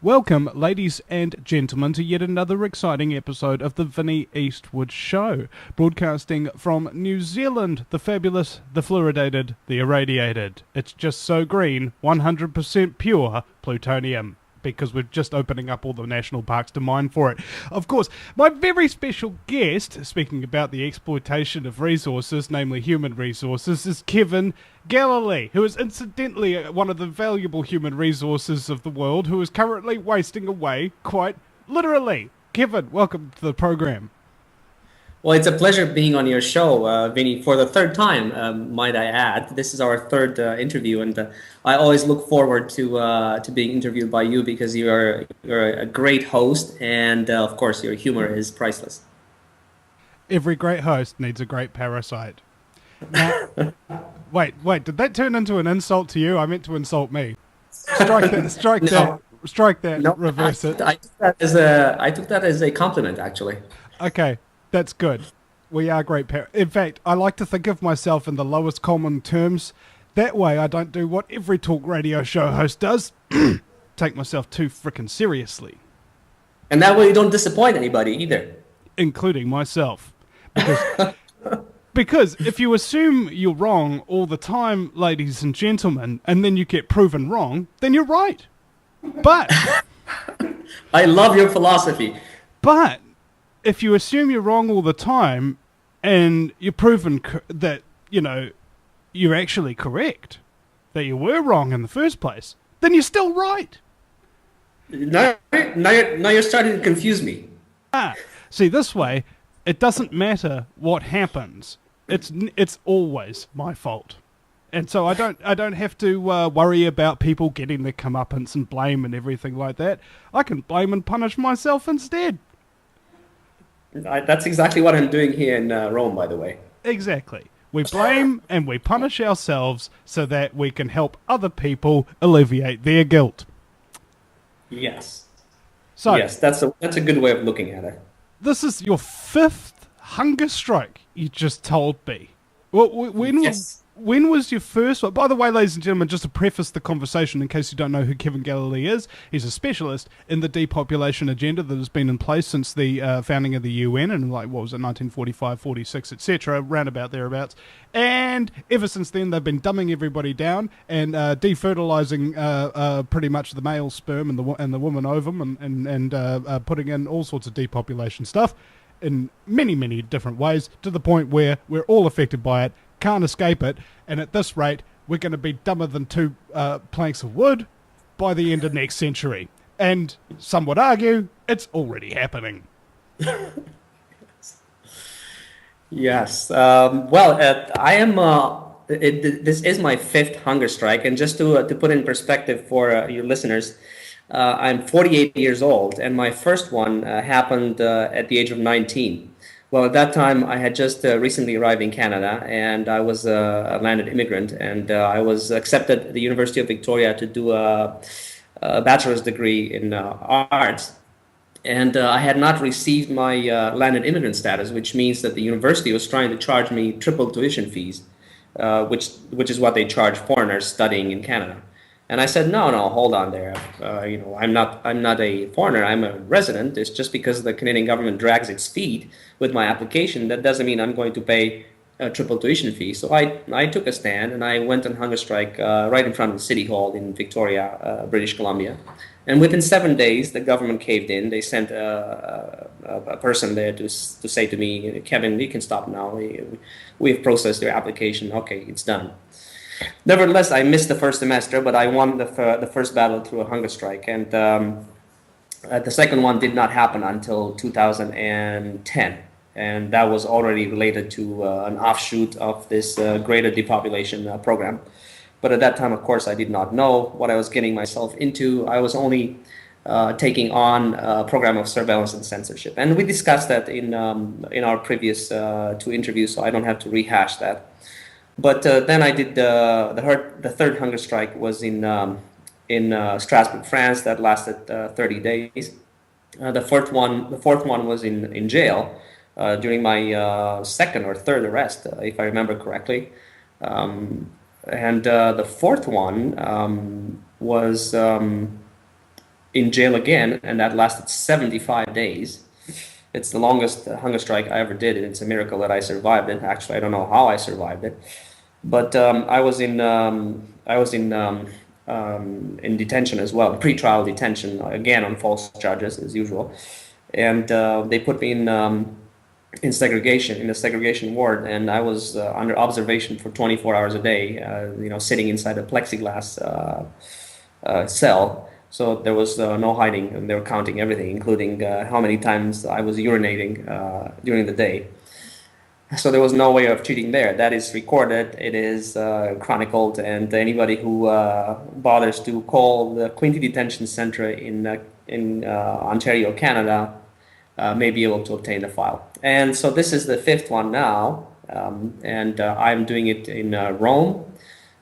Welcome, ladies and gentlemen, to yet another exciting episode of the Vinnie Eastwood Show, broadcasting from New Zealand, the fabulous, the fluoridated, the irradiated. It's just so green, 100% pure plutonium, because we're just opening up all the national parks to mine for it. Of course, my very special guest, speaking about the exploitation of resources, namely human resources, is Kevin Galalae, who is incidentally one of the valuable human resources of the world, who is currently wasting away quite literally. Kevin, welcome to the program. Well, it's a pleasure being on your show, Vinny, for the third time, might I add. This is our third interview, and I always look forward to being interviewed by you because you're a great host, and of course, your humor is priceless. Every great host needs a great parasite. Now, wait, did that turn into an insult to you? I meant to insult me. Strike that, No, reverse it. I took that as a compliment, actually. Okay, that's good. We are great in fact, I like to think of myself in the lowest common terms. That way I don't do what every talk radio show host does. Take myself too frickin' seriously. And that way you don't disappoint anybody either. Including myself. Because if you assume you're wrong all the time, ladies and gentlemen, and then you get proven wrong, then you're right. But I love your philosophy. But if you assume you're wrong all the time and you're proven that, you're actually correct, that you were wrong in the first place, then you're still right. Now you're starting to confuse me. See, this way, it doesn't matter what happens. It's always my fault. And so I don't have to worry about people getting their comeuppance and blame and everything like that. I can blame and punish myself instead. That's exactly what I'm doing here in Rome, by the way. Exactly. We blame and we punish ourselves so that we can help other people alleviate their guilt. Yes. So yes, that's a good way of looking at it. This is your fifth hunger strike, you just told me. Well, when was your first one? By the way, ladies and gentlemen, just to preface the conversation, in case you don't know who Kevin Galalae is, he's a specialist in the depopulation agenda that has been in place since the founding of the UN in, 1945, 46, etc., roundabout thereabouts. And ever since then, they've been dumbing everybody down and defertilizing pretty much the male sperm and the woman ovum and putting in all sorts of depopulation stuff in many, many different ways, to the point where we're all affected by it, can't escape it, and at this rate, we're going to be dumber than two planks of wood by the end of next century. And some would argue it's already happening. Yes. I am. This is my fifth hunger strike, and just to put in perspective for your listeners, I'm 48 years old, and my first one happened at the age of 19. Well, at that time, I had just recently arrived in Canada, and I was a landed immigrant, and I was accepted at the University of Victoria to do a bachelor's degree in arts. And I had not received my landed immigrant status, which means that the university was trying to charge me triple tuition fees, which is what they charge foreigners studying in Canada. And I said, no, hold on there. I'm not a foreigner. I'm a resident. It's just because the Canadian government drags its feet with my application, that doesn't mean I'm going to pay a triple tuition fee. So I took a stand and I went on hunger strike right in front of the City Hall in Victoria, British Columbia. And within 7 days, the government caved in. They sent a person there to say to me, Kevin, you can stop now. We've processed your application. Okay, it's done. Nevertheless, I missed the first semester, but I won the first battle through a hunger strike. And the second one did not happen until 2010. And that was already related to an offshoot of this greater depopulation program. But at that time, of course, I did not know what I was getting myself into. I was only taking on a program of surveillance and censorship. And we discussed that in our previous two interviews, so I don't have to rehash that. But then I did the third hunger strike was in Strasbourg, France. That lasted 30 days. The fourth one was in jail during my second or third arrest, if I remember correctly. And the fourth one was in jail again, and that lasted 75 days. It's the longest hunger strike I ever did, and it's a miracle that I survived it. Actually, I don't know how I survived it, but I was in detention as well, pre-trial detention, again on false charges as usual, and they put me in segregation, in a segregation ward, and I was under observation for 24 hours a day, sitting inside a plexiglass cell. So there was no hiding, and they were counting everything, including how many times I was urinating during the day. So there was no way of cheating there. That is recorded, it is chronicled, and anybody who bothers to call the Quinte Detention Center in Ontario, Canada, may be able to obtain the file. And so this is the fifth one now, and I'm doing it in Rome,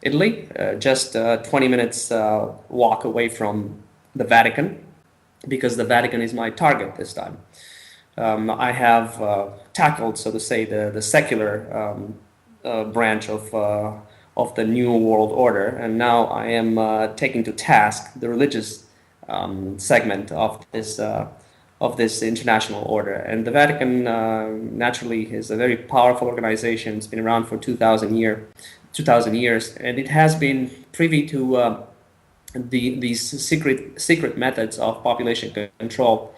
Italy, just 20 minutes walk away from the Vatican, because the Vatican is my target this time. I have tackled, so to say, the secular branch of the New World Order, and now I am taking to task the religious segment of this international order. And the Vatican, naturally, is a very powerful organization. It's been around for 2,000 years, and it has been privy to these secret methods of population control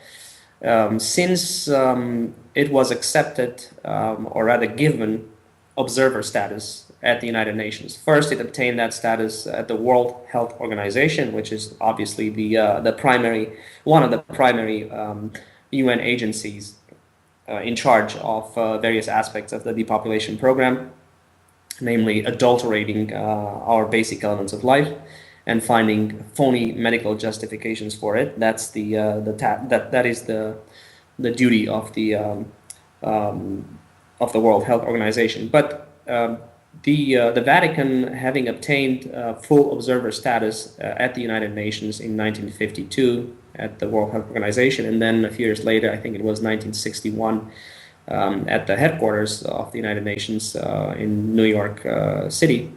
since it was accepted, or rather given, observer status at the United Nations. First, it obtained that status at the World Health Organization, which is obviously one of the primary UN agencies in charge of various aspects of the depopulation program, namely adulterating our basic elements of life and finding phony medical justifications for it. That's that is the duty of the World Health Organization. But the Vatican, having obtained full observer status at the United Nations in 1952 at the World Health Organization, and then a few years later, I think it was 1961, at the headquarters of the United Nations in New York City,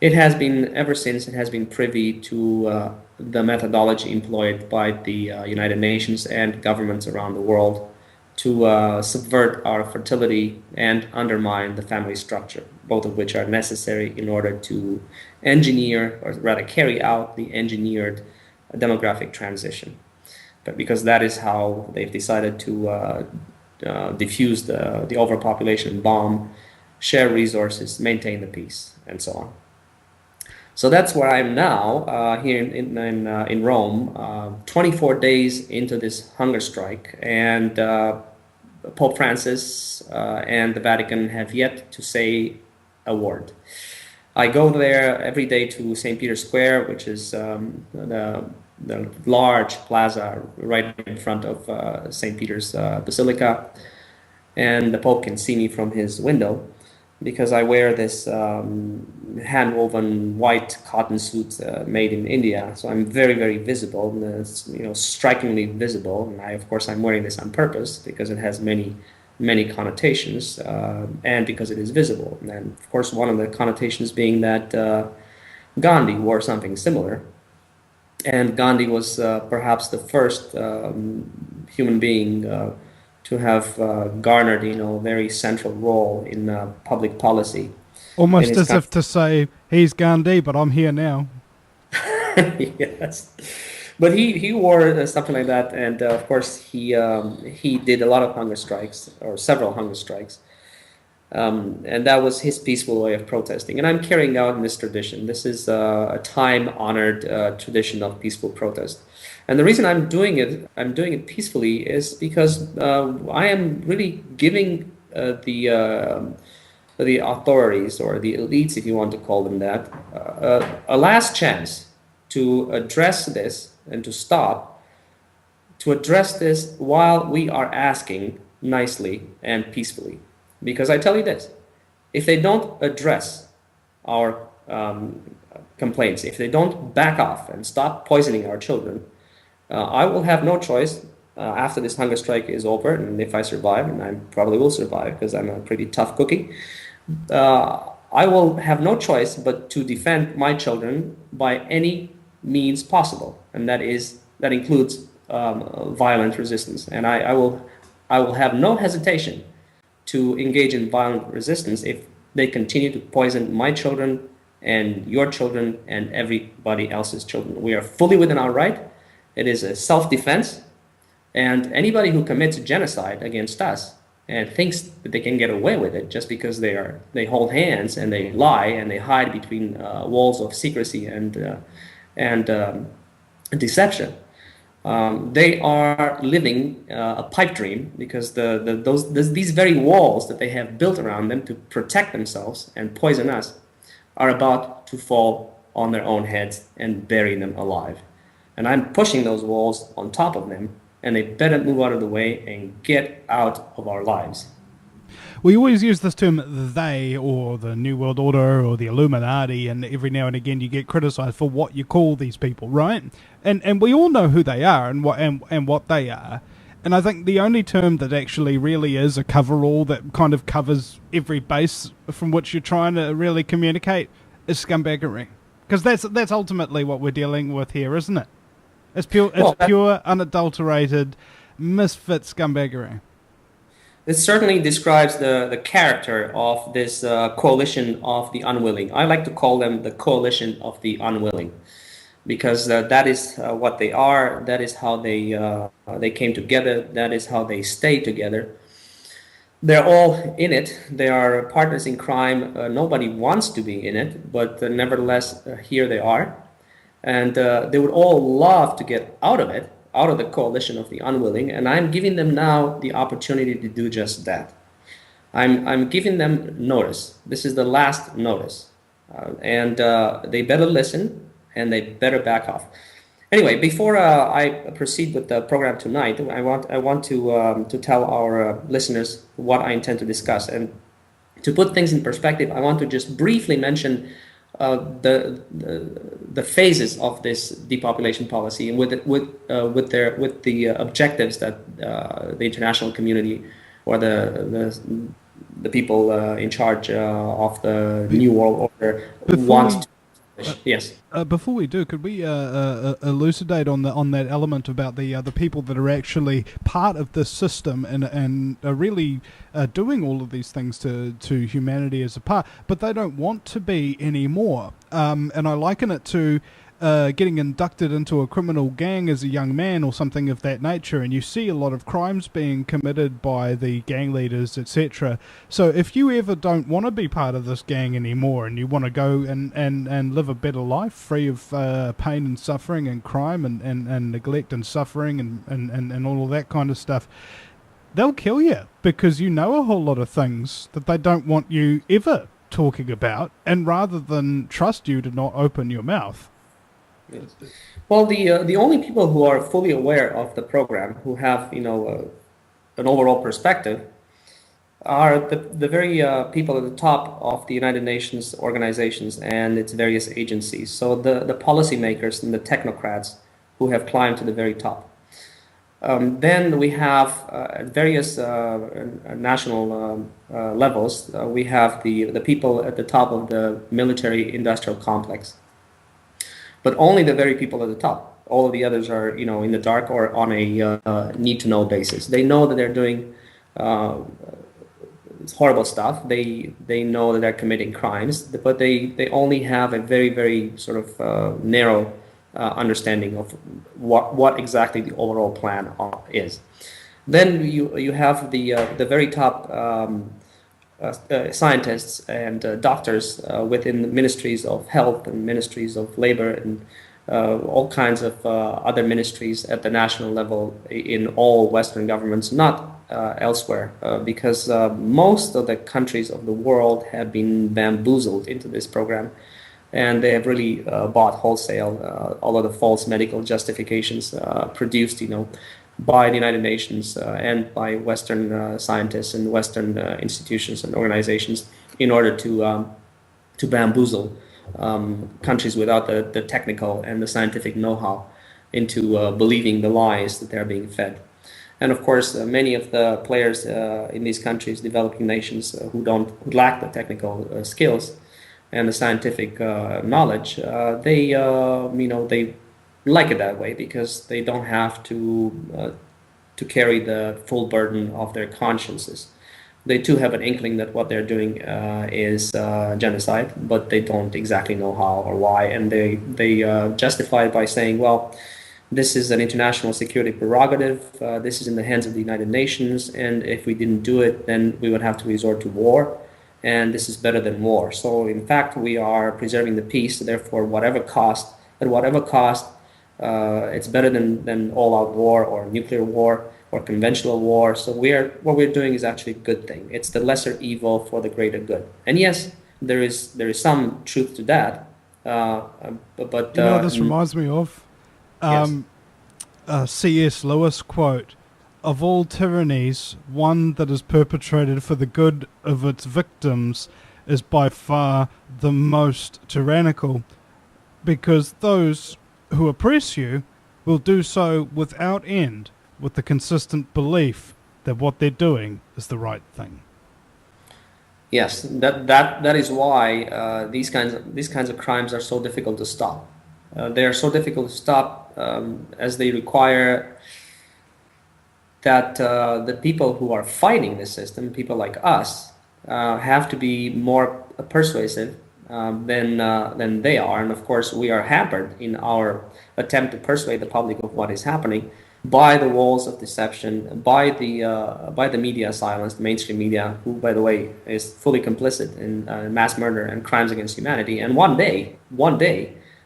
it has been, ever since, it has been privy to the methodology employed by the United Nations and governments around the world to subvert our fertility and undermine the family structure, both of which are necessary in order to engineer, or rather carry out, the engineered demographic transition. But because that is how they've decided to diffuse the overpopulation bomb, share resources, maintain the peace, and so on. So that's where I am now, here in Rome, 24 days into this hunger strike, and Pope Francis and the Vatican have yet to say a word. I go there every day to St. Peter's Square, which is the large plaza right in front of St. Peter's Basilica, and the Pope can see me from his window, because I wear this hand-woven white cotton suit made in India. So I'm very, very visible, strikingly visible. And of course, I'm wearing this on purpose because it has many, many connotations, and because it is visible. And of course, one of the connotations being that Gandhi wore something similar. And Gandhi was perhaps the first human being to have garnered, a very central role in public policy. Almost as if to say, he's Gandhi, but I'm here now. Yes. But he wore something like that, and of course he did a lot of hunger strikes, or several hunger strikes, and that was his peaceful way of protesting. And I'm carrying out in this tradition. This is a time-honored tradition of peaceful protest. And the reason I'm doing it peacefully, is because I am really giving the authorities, or the elites, if you want to call them that, a last chance to address this and to address this while we are asking nicely and peacefully. Because I tell you this, if they don't address our complaints, if they don't back off and stop poisoning our children, I will have no choice after this hunger strike is over, and if I survive, and I probably will survive because I'm a pretty tough cookie, I will have no choice but to defend my children by any means possible, and that is that includes violent resistance. And I will have no hesitation to engage in violent resistance if they continue to poison my children and your children and everybody else's children. We are fully within our right. It is a self-defense. And anybody who commits genocide against us and thinks that they can get away with it just because they hold hands and they lie and they hide between walls of secrecy and deception, they are living a pipe dream, because these very walls that they have built around them to protect themselves and poison us are about to fall on their own heads and bury them alive. And I'm pushing those walls on top of them, and they better move out of the way and get out of our lives. We always use this term they, or the New World Order, or the Illuminati, and every now and again you get criticized for what you call these people, right? And we all know who they are and what they are. And I think the only term that actually really is a cover-all that kind of covers every base from which you're trying to really communicate is scumbaggery. Because that's ultimately what we're dealing with here, isn't it? It's pure, unadulterated, misfit scumbaggery. This certainly describes the character of this coalition of the unwilling. I like to call them the coalition of the unwilling, because that is what they are. That is how they came together. That is how they stay together. They're all in it. They are partners in crime. Nobody wants to be in it, but nevertheless, here they are. And they would all love to get out of it, out of the coalition of the unwilling, and I'm giving them now the opportunity to do just that. I'm giving them notice. This is the last notice, and they better listen, and they better back off. Anyway, before I proceed with the program tonight, I want to tell our listeners what I intend to discuss, and to put things in perspective, I want to just briefly mention the phases of this depopulation policy, and with the objectives that the international community or the people in charge of the New World Order want to. Yes. Before we do, could we elucidate on that element about the people that are actually part of this system and are really doing all of these things to humanity as a part, but they don't want to be anymore. And I liken it to getting inducted into a criminal gang as a young man or something of that nature, and you see a lot of crimes being committed by the gang leaders, etc. So if you ever don't want to be part of this gang anymore and you want to go and live a better life free of pain and suffering and crime and neglect and suffering and all of that kind of stuff, they'll kill you, because you know a whole lot of things that they don't want you ever talking about, and rather than trust you to not open your mouth. Yes. Well, the only people who are fully aware of the program, who have an overall perspective, are the very people at the top of the United Nations organizations and its various agencies. So the policymakers and the technocrats who have climbed to the very top. Then we have at various national levels, we have the people at the top of the military-industrial complex. But only the very people at the top. All of the others are, in the dark or on a need-to-know basis. They know that they're doing horrible stuff. They know that they're committing crimes, but they only have a very, very sort of narrow understanding of what exactly the overall plan is. Then you have the very top scientists and doctors within the ministries of health and ministries of labor and all kinds of other ministries at the national level in all Western governments, not elsewhere, because most of the countries of the world have been bamboozled into this program, and they have really bought wholesale all of the false medical justifications produced, by the United Nations and by Western scientists and Western institutions and organizations in order to bamboozle countries without the technical and the scientific know-how into believing the lies that they're being fed. And of course, many of the players in these countries, developing nations, who lack the technical skills and the scientific knowledge, they like it that way because they don't have to carry the full burden of their consciences. They too have an inkling that what they're doing is genocide, but they don't exactly know how or why, and they justify it by saying, well, this is an international security prerogative, this is in the hands of the United Nations, and if we didn't do it, then we would have to resort to war, and this is better than war. So in fact, we are preserving the peace, therefore at whatever cost, it's better than all-out war or nuclear war or conventional war. So what we're doing is actually a good thing. It's the lesser evil for the greater good. And yes, there is some truth to that. But you know what this reminds me of? Yes. C.S. Lewis quote, "Of all tyrannies, one that is perpetrated for the good of its victims is by far the most tyrannical, because those who oppress you will do so without end, with the consistent belief that what they're doing is the right thing." Yes, that is why these kinds of crimes are so difficult to stop. They are so difficult to stop as they require that the people who are fighting the system, people like us, have to be more persuasive than they are. And of course, we are hampered in our attempt to persuade the public of what is happening by the walls of deception, by the media silence, the mainstream media, who, by the way, is fully complicit in mass murder and crimes against humanity. And one day,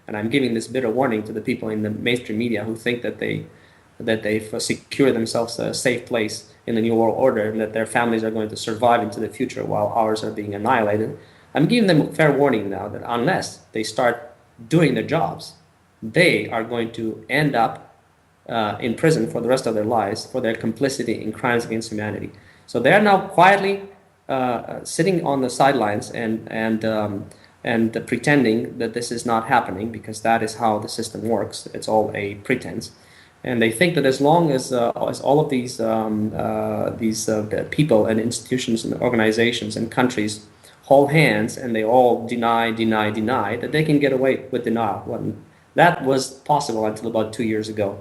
and I'm giving this bitter warning to the people in the mainstream media who think that they've secured themselves a safe place in the New World Order and that their families are going to survive into the future while ours are being annihilated. I'm giving them a fair warning now that unless they start doing their jobs, they are going to end up in prison for the rest of their lives for their complicity in crimes against humanity. So they are now quietly sitting on the sidelines and pretending that this is not happening, because that is how the system works. It's all a pretense. And they think that as long as all of these people and institutions and organizations and countries hold hands and they all deny, that they can get away with denial. Well, that was possible until about 2 years ago,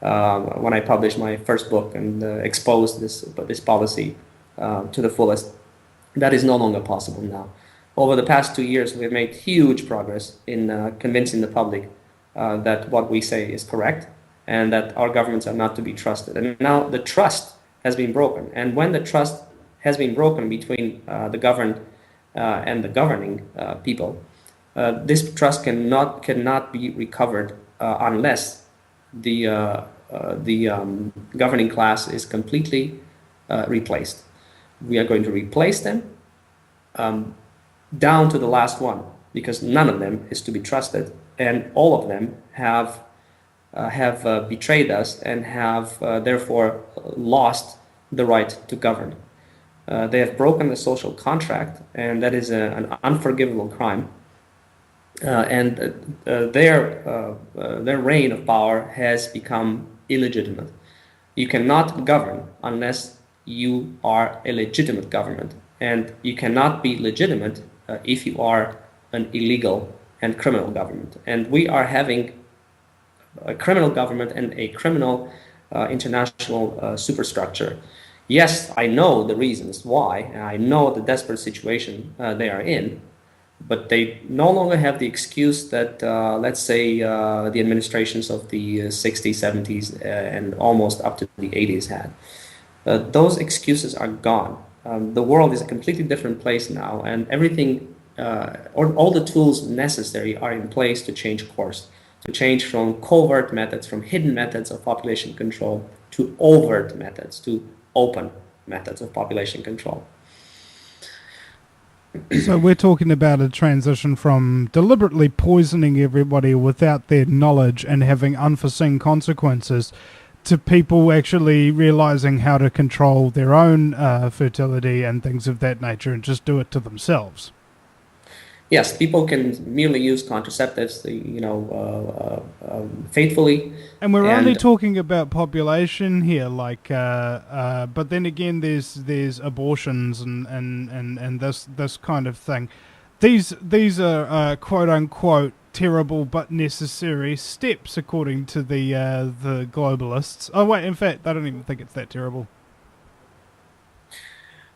when I published my first book and exposed this policy to the fullest. That is no longer possible now. Over the past 2 years, we've made huge progress in convincing the public that what we say is correct and that our governments are not to be trusted. And now the trust has been broken. And when the trust has been broken between the governed and the governing people, this trust cannot be recovered unless the governing class is completely replaced. We are going to replace them down to the last one, because none of them is to be trusted, and all of them have betrayed us and have therefore lost the right to govern. They have broken the social contract, and that is an unforgivable crime. And their reign of power has become illegitimate. You cannot govern unless you are a legitimate government, and you cannot be legitimate if you are an illegal and criminal government. And we are having a criminal government and a criminal international superstructure. Yes, I know the reasons why, and I know the desperate situation they are in, but they no longer have the excuse that, let's say, the administrations of the 60s, 70s, and almost up to the 80s had. Those excuses are gone. The world is a completely different place now, and everything, all the tools necessary are in place to change course, to change from covert methods, from hidden methods of population control, to overt methods, to open methods of population control. So we're talking about a transition from deliberately poisoning everybody without their knowledge and having unforeseen consequences to people actually realizing how to control their own fertility and things of that nature and just do it to themselves. Yes, people can merely use contraceptives, faithfully. And we're only talking about population here, but then again, there's abortions and this kind of thing. These are quote unquote terrible but necessary steps, according to the globalists. Oh wait, in fact, I don't even think it's that terrible.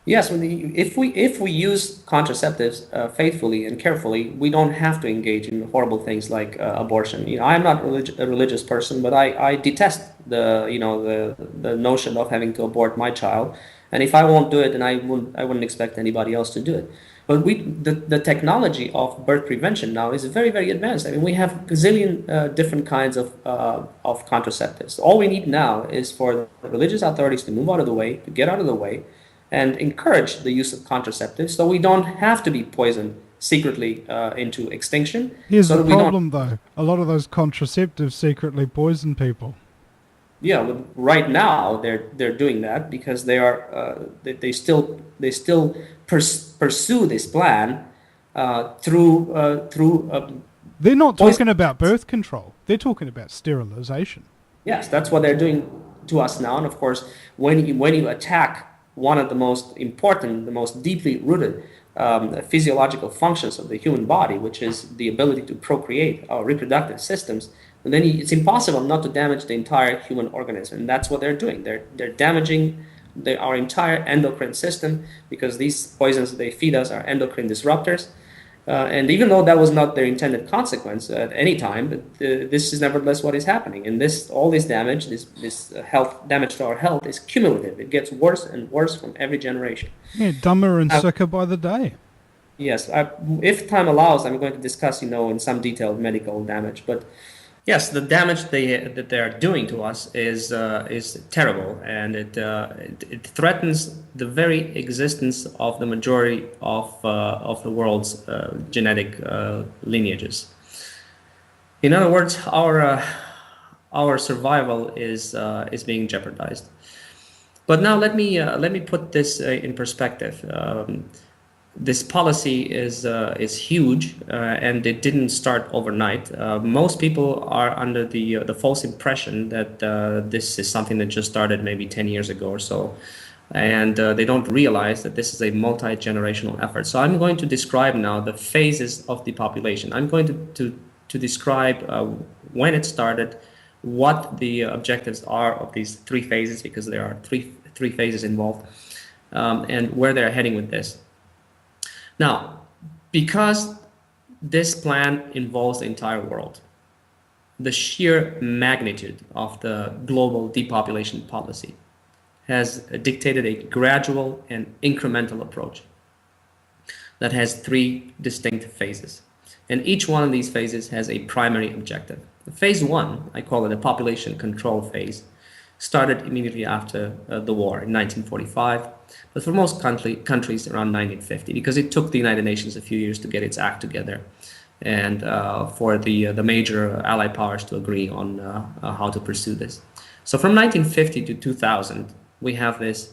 Yes, if we use contraceptives faithfully and carefully, we don't have to engage in horrible things like abortion. I'm not a religious person, but I detest the notion of having to abort my child. And if I won't do it, then I wouldn't expect anybody else to do it. But the technology of birth prevention now is very, very advanced. I mean, we have a gazillion different kinds of contraceptives. All we need now is for the religious authorities to move out of the way, to get out of the way, and encourage the use of contraceptives so we don't have to be poisoned secretly into extinction. Here's So the that we don't. problem, though. A lot of those contraceptives secretly poison people. Yeah, well, right now they're doing that because they still pursue this plan through They're not poison. talking about birth control. They're talking about sterilization. Yes, that's what they're doing to us now. And of course, when you attack one of the most important, the most deeply rooted physiological functions of the human body, which is the ability to procreate our reproductive systems, and then it's impossible not to damage the entire human organism. And that's what they're doing. They're damaging our entire endocrine system because these poisons they feed us are endocrine disruptors. And even though that was not their intended consequence at any time, but this is nevertheless what is happening. And all this damage, this health damage to our health, is cumulative. It gets worse and worse from every generation. Yeah, dumber and sicker by the day. Yes, if time allows, I'm going to discuss, in some detail medical damage. But yes, the damage that they are doing to us is terrible, and it threatens the very existence of the majority of the world's genetic lineages. In other words, our survival is being jeopardized. But now let me put this in perspective. This policy is huge, and it didn't start overnight. Most people are under the false impression that this is something that just started maybe 10 years ago or so, and they don't realize that this is a multi-generational effort. So I'm going to describe now the phases of depopulation. I'm going to describe when it started, what the objectives are of these three phases, because there are three phases involved, and where they're heading with this. Now, because this plan involves the entire world, the sheer magnitude of the global depopulation policy has dictated a gradual and incremental approach that has three distinct phases. And each one of these phases has a primary objective. Phase one, I call it a population control phase, started immediately after the war in 1945, but for most countries around 1950, because it took the United Nations a few years to get its act together, and for the major Allied powers to agree on how to pursue this. So from 1950 to 2000, we have this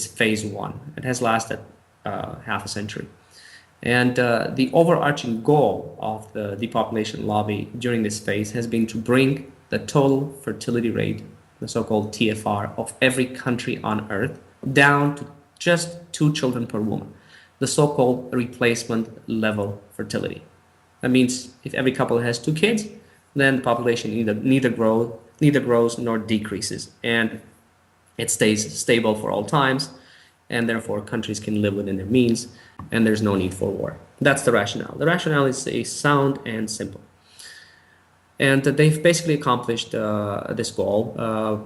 phase one. It has lasted half a century. And the overarching goal of the depopulation lobby during this phase has been to bring the total fertility rate, the so-called TFR, of every country on Earth down to just 2 children per woman, the so-called replacement level fertility. That means if every couple has 2 kids, then the population neither grows nor decreases, and it stays stable for all times, and therefore countries can live within their means, and there's no need for war. That's the rationale. The rationale is sound and simple. And they've basically accomplished this goal,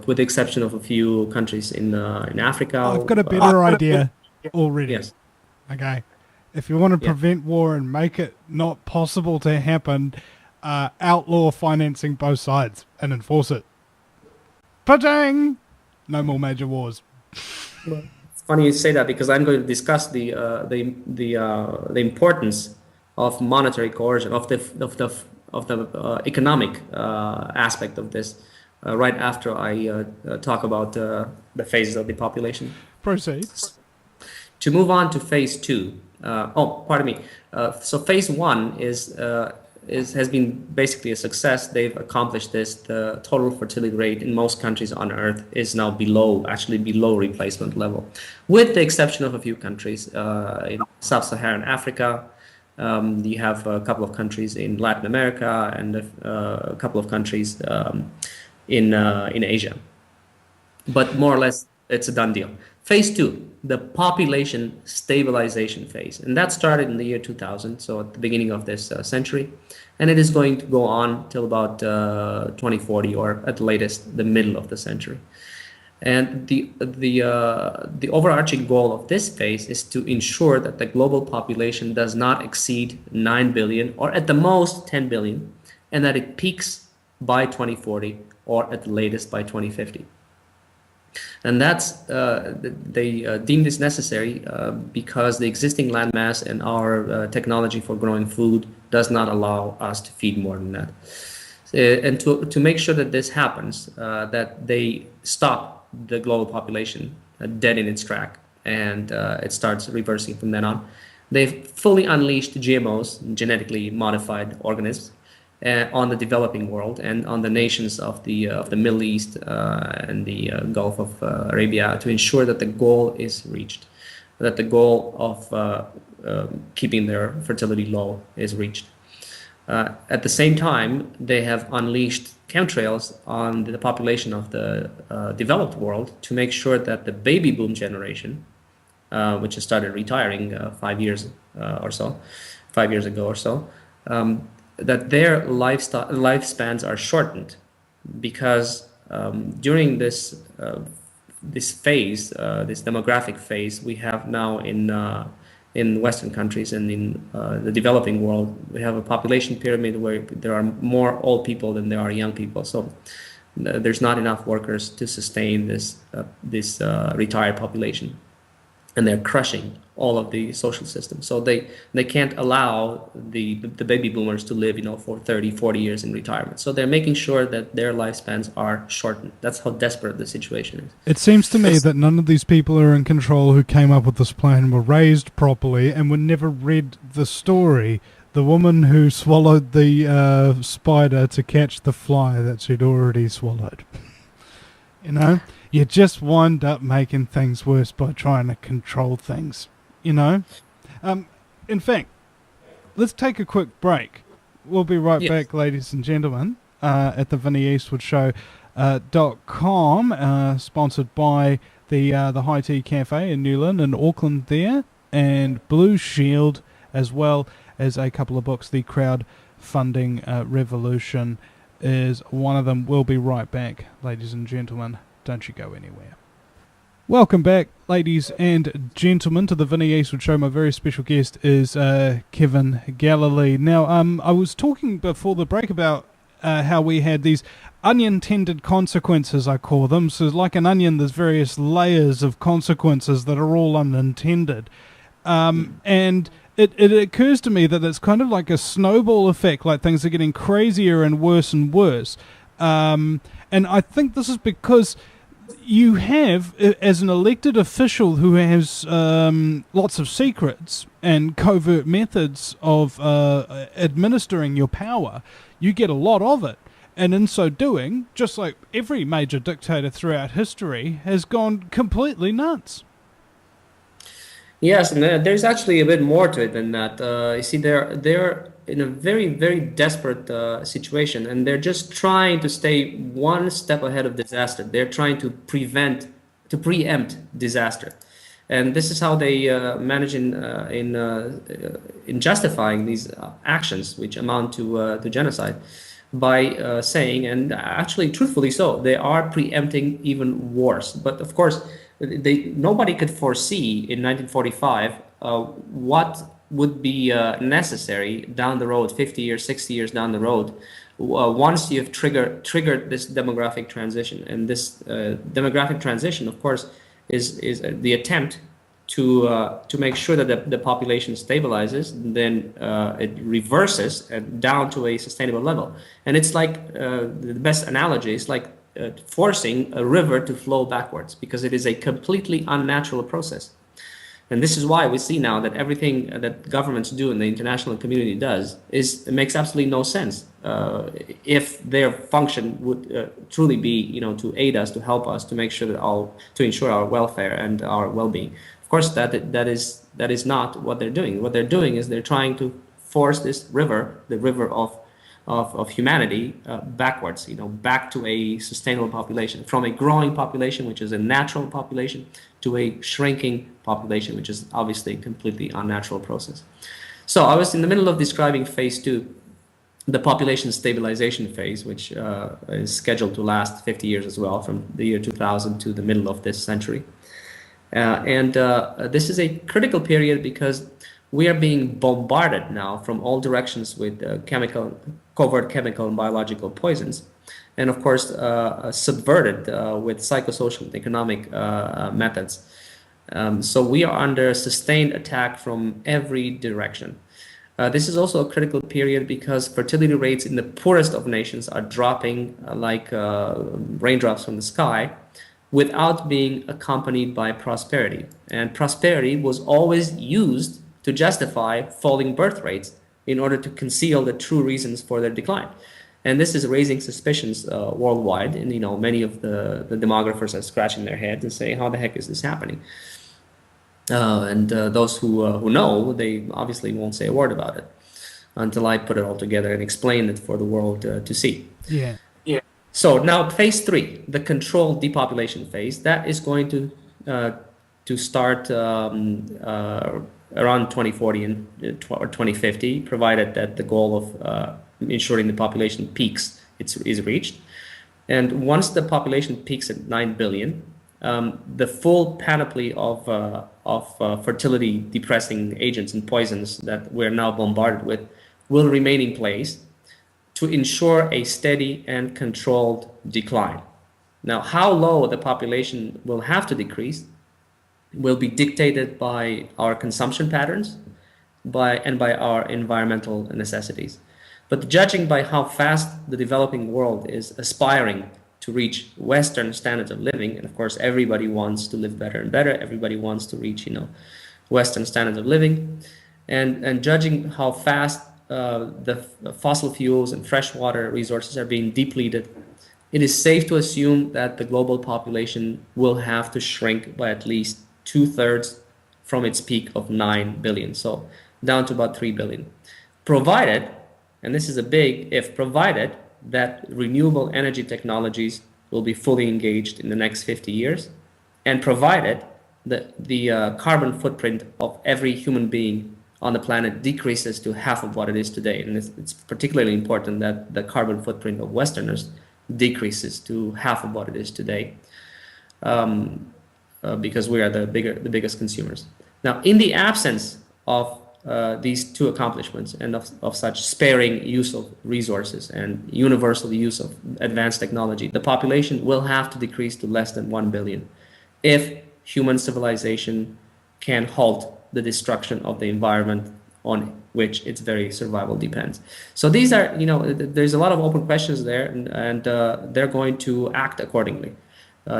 with the exception of a few countries in Africa. I've got a better idea already. Yes. Okay. If you want to prevent war and make it not possible to happen, outlaw financing both sides and enforce it. Putting! No more major wars. It's funny you say that, because I'm going to discuss the importance of monetary coercion, of the economic aspect of this, right after I talk about the phases of depopulation. Proceed. To move on to phase two. Pardon me. So phase one has been basically a success. They've accomplished this. The total fertility rate in most countries on Earth is now below replacement level, with the exception of a few countries in Sub-Saharan Africa, You have a couple of countries in Latin America and a couple of countries in Asia. But more or less, it's a done deal. Phase two, the population stabilization phase. And that started in the year 2000, so at the beginning of this century. And it is going to go on till about 2040, or at the latest, the middle of the century. And the overarching goal of this phase is to ensure that the global population does not exceed 9 billion, or at the most 10 billion, and that it peaks by 2040, or at the latest by 2050. And that's they deem this necessary because the existing landmass and our technology for growing food does not allow us to feed more than that. And to make sure that this happens, that they stop the global population dead in its track, and it starts reversing from then on. They've fully unleashed GMOs, genetically modified organisms, on the developing world and on the nations of the Middle East and the Gulf of Arabia, to ensure that the goal is reached, that the goal of keeping their fertility low is reached. At the same time, they have unleashed chemtrails on the population of the developed world to make sure that the baby boom generation, which has started retiring 5 years ago or so, that their lifespans are shortened, because during this phase, this demographic phase, we have now in Western countries and in the developing world, we have a population pyramid where there are more old people than there are young people. So there's not enough workers to sustain this retired population, and they're crushing all of the social systems. So they can't allow the baby boomers to live, for 30, 40 years in retirement. So they're making sure that their lifespans are shortened. That's how desperate the situation is. It seems to me that none of these people are in control who came up with this plan were raised properly and were never read the story. The woman who swallowed the spider to catch the fly that she'd already swallowed. You just wind up making things worse by trying to control things. In fact, let's take a quick break. We'll be right back, ladies and gentlemen, at the VinnieEastwoodShow.com, sponsored by the High Tea Cafe in Newland and Auckland there, and Blue Shield, as well as a couple of books. The Crowdfunding Revolution is one of them. We'll be right back, ladies and gentlemen. Don't you go anywhere. Welcome back, ladies and gentlemen, to the Vinnie Eastwood Show. My very special guest is Kevin Galalae. Now, I was talking before the break about how we had these unintended consequences, I call them. So like an onion, there's various layers of consequences that are all unintended. And it occurs to me that it's kind of like a snowball effect, like things are getting crazier and worse and worse. And I think this is because you have, as an elected official who has lots of secrets and covert methods of administering your power, you get a lot of it. And in so doing, just like every major dictator throughout history, has gone completely nuts. Yes, and there's actually a bit more to it than that. You see, they're in a very, very desperate situation, and they're just trying to stay one step ahead of disaster. They're trying to preempt disaster, and this is how they manage in justifying these actions, which amount to genocide, by saying, and actually truthfully so, they are preempting even wars. But of course, nobody could foresee in 1945 what would be necessary down the road, 50 years, 60 years down the road, once you've triggered this demographic transition. And this demographic transition, of course, is the attempt to make sure that the population stabilizes, then it reverses down to a sustainable level. And it's like the best analogy is like forcing a river to flow backwards, because it is a completely unnatural process. And this is why we see now that everything that governments do and the international community does it makes absolutely no sense if their function would truly be, to aid us, to help us, to make sure to ensure our welfare and our well-being. Of course, that is not what they're doing. What they're doing is they're trying to force this river, the river of humanity, backwards, back to a sustainable population, from a growing population, which is a natural population, to a shrinking population, which is obviously a completely unnatural process. So I was in the middle of describing phase 2, the population stabilization phase, which is scheduled to last 50 years as well, from the year 2000 to the middle of this century. And this is a critical period because we are being bombarded now from all directions with covert chemical and biological poisons, and of course subverted with psychosocial and economic methods. So we are under sustained attack from every direction. This is also a critical period because fertility rates in the poorest of nations are dropping like raindrops from the sky, without being accompanied by prosperity. And prosperity was always used to justify falling birth rates in order to conceal the true reasons for their decline. And this is raising suspicions worldwide. And many of the demographers are scratching their heads and saying, how the heck is this happening? And those who know, they obviously won't say a word about it until I put it all together and explain it for the world to see. Yeah. So now phase 3, the controlled depopulation phase, that is going to start around 2040 or 2050, provided that the goal of ensuring the population peaks is reached. And once the population peaks at 9 billion, the full panoply of fertility depressing agents and poisons that we're now bombarded with will remain in place to ensure a steady and controlled decline. Now, how low the population will have to decrease will be dictated by our consumption patterns and by our environmental necessities. But judging by how fast the developing world is aspiring to reach Western standards of living, and of course everybody wants to live better and better, everybody wants to reach Western standards of living, and judging how fast the fossil fuels and freshwater resources are being depleted, it is safe to assume that the global population will have to shrink by at least 2/3 from its peak of 9 billion, so down to about 3 billion. Provided, and this is a big if, provided that renewable energy technologies will be fully engaged in the next 50 years, and provided that the carbon footprint of every human being on the planet decreases to half of what it is today. And it's particularly important that the carbon footprint of Westerners decreases to half of what it is today, because we are the biggest consumers. Now, in the absence of these two accomplishments and of such sparing use of resources and universal use of advanced technology, the population will have to decrease to less than 1 billion if human civilization can halt the destruction of the environment on which its very survival depends. So these are, there's a lot of open questions there, and they're going to act accordingly,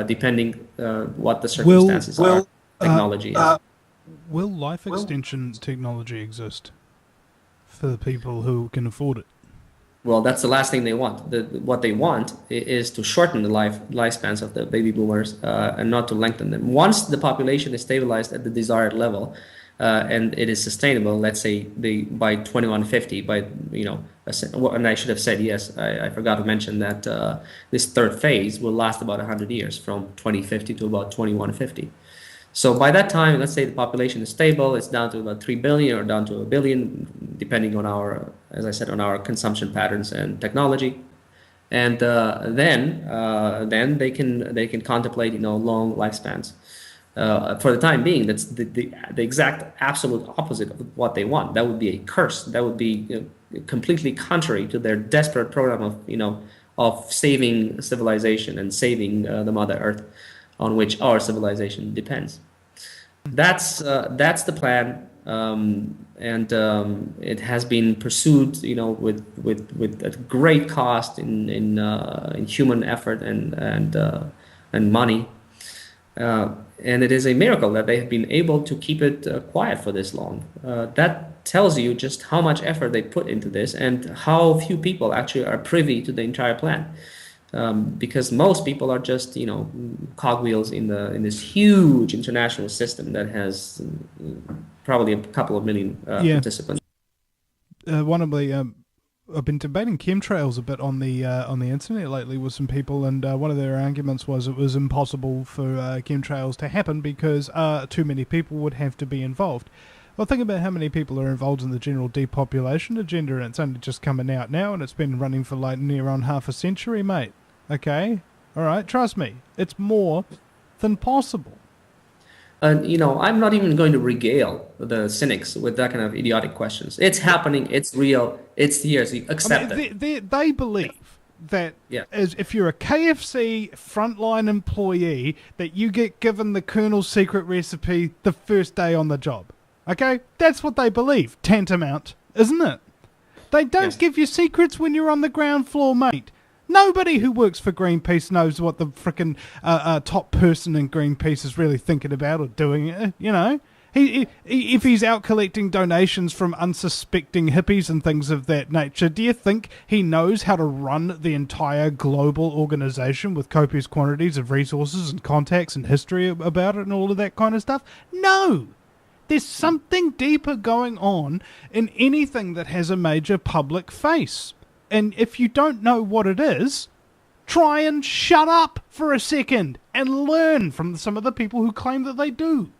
depending what the circumstances are, technology is. Will life extension technology exist for the people who can afford it? Well, that's the last thing they want. What they want is to shorten the lifespans of the baby boomers and not to lengthen them. Once the population is stabilized at the desired level, and it is sustainable, let's say by 2150, and I should have said, yes, I forgot to mention that this third phase will last about 100 years, from 2050 to about 2150. So by that time, let's say the population is stable, it's down to about 3 billion or down to 1 billion, depending on our, as I said, on our consumption patterns and technology. And then they can contemplate, long lifespans. For the time being, that's the exact absolute opposite of what they want. That would be a curse. That would be completely contrary to their desperate program of saving civilization and saving the Mother Earth, on which our civilization depends. That's the plan, and it has been pursued, with at great cost in human effort and money. And it is a miracle that they have been able to keep it quiet for this long. That tells you just how much effort they put into this and how few people actually are privy to the entire plan. Because most people are just, cogwheels in this huge international system that has probably a couple of million participants. one of the I've been debating chemtrails a bit on the internet lately with some people, and one of their arguments was it was impossible for chemtrails to happen because too many people would have to be involved. Well, think about how many people are involved in the general depopulation agenda, and it's only just coming out now, and it's been running for like near on half a century, mate. Okay, all right, trust me, it's more than possible. And I'm not even going to regale the cynics with that kind of idiotic questions. It's happening. It's real. It's here. So you accept it. They believe that Yeah. as if you're a KFC frontline employee, that you get given the Colonel's secret recipe the first day on the job. Okay, that's what they believe. Tantamount, isn't it? They don't Yes. give you secrets when you're on the ground floor, mate. Nobody who works for Greenpeace knows what the frickin' top person in Greenpeace is really thinking about or doing. If he's out collecting donations from unsuspecting hippies and things of that nature, do you think he knows how to run the entire global organization with copious quantities of resources and contacts and history about it and all of that kind of stuff? No! There's something deeper going on in anything that has a major public face. And if you don't know what it is, try and shut up for a second and learn from some of the people who claim that they do.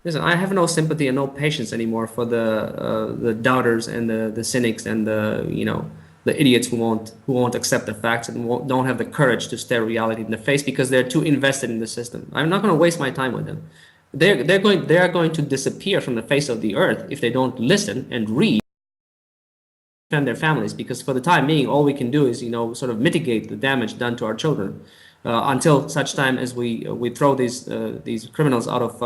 Listen, I have no sympathy and no patience anymore for the doubters and the cynics and the idiots who won't accept the facts and don't have the courage to stare reality in the face because they're too invested in the system. I'm not going to waste my time with them. They are going to disappear from the face of the earth if they don't listen and read and their families, because for the time being, all we can do is sort of mitigate the damage done to our children until such time as we throw these criminals out of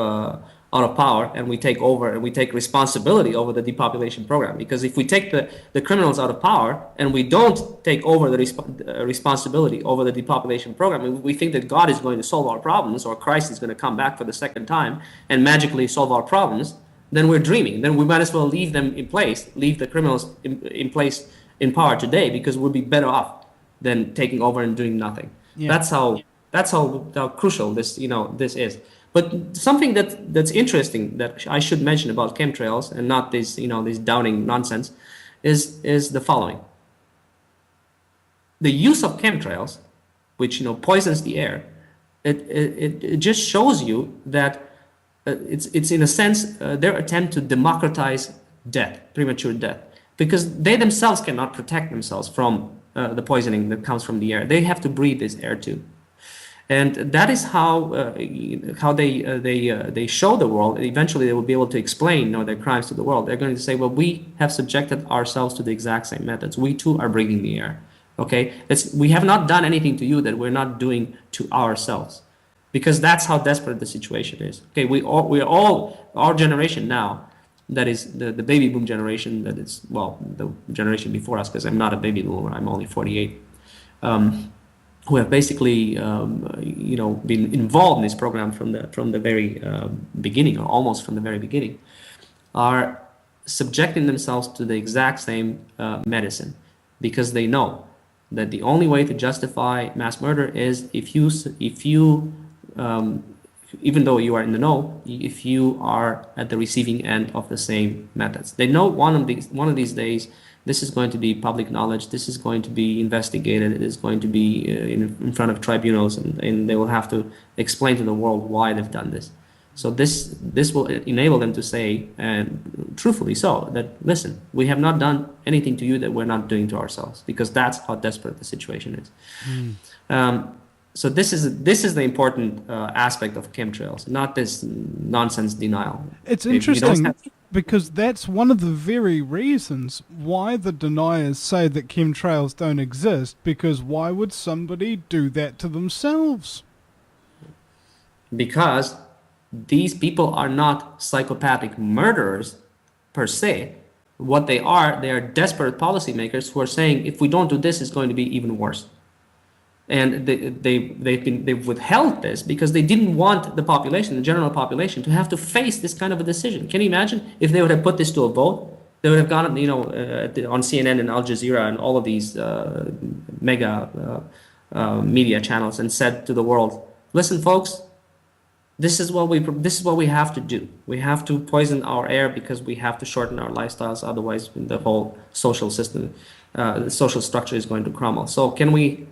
power and we take over and we take responsibility over the depopulation program. Because if we take the criminals out of power and we don't take over the responsibility over the depopulation program, we think that God is going to solve our problems or Christ is going to come back for the second time and magically solve our problems, then we're dreaming. Then we might as well leave them in place, leave the criminals in place in power today, because we'll be better off than taking over and doing nothing. Yeah. That's how crucial this is. But something that's interesting that I should mention about chemtrails and not this doubting nonsense is the following. The use of chemtrails, which poisons the air, it just shows you that it's in a sense their attempt to democratize death, premature death, because they themselves cannot protect themselves from the poisoning that comes from the air. They have to breathe this air too. And that is how they show the world. Eventually, they will be able to explain their crimes to the world. They're going to say, well, we have subjected ourselves to the exact same methods. We too are breathing the air. Okay, we have not done anything to you that we're not doing to ourselves, because that's how desperate the situation is. Okay, we're all our generation now. That is the baby boom generation. That is the generation before us, because I'm not a baby boomer. I'm only 48. Who have basically been involved in this program from the very beginning, or almost from the very beginning, are subjecting themselves to the exact same medicine, because they know that the only way to justify mass murder is if you even though you are in the know, if you are at the receiving end of the same methods. They know one of these days this is going to be public knowledge. This is going to be investigated. It is going to be in front of tribunals, and they will have to explain to the world why they've done this. So this will enable them to say, and truthfully so, that listen, we have not done anything to you that we're not doing to ourselves, because that's how desperate the situation is. So this is the important aspect of chemtrails, not this nonsense denial. It's interesting because that's one of the very reasons why the deniers say that chemtrails don't exist, because why would somebody do that to themselves? Because these people are not psychopathic murderers per se. What they are desperate policymakers who are saying, if we don't do this, it's going to be even worse. And they've withheld this because they didn't want the population, the general population, to have to face this kind of a decision. Can you imagine if they would have put this to a vote? They would have gone, on CNN and Al Jazeera and all of these mega media channels and said to the world, listen, folks, this is what we have to do. We have to poison our air because we have to shorten our lifestyles. Otherwise, the whole social system, the social structure is going to crumble. So can we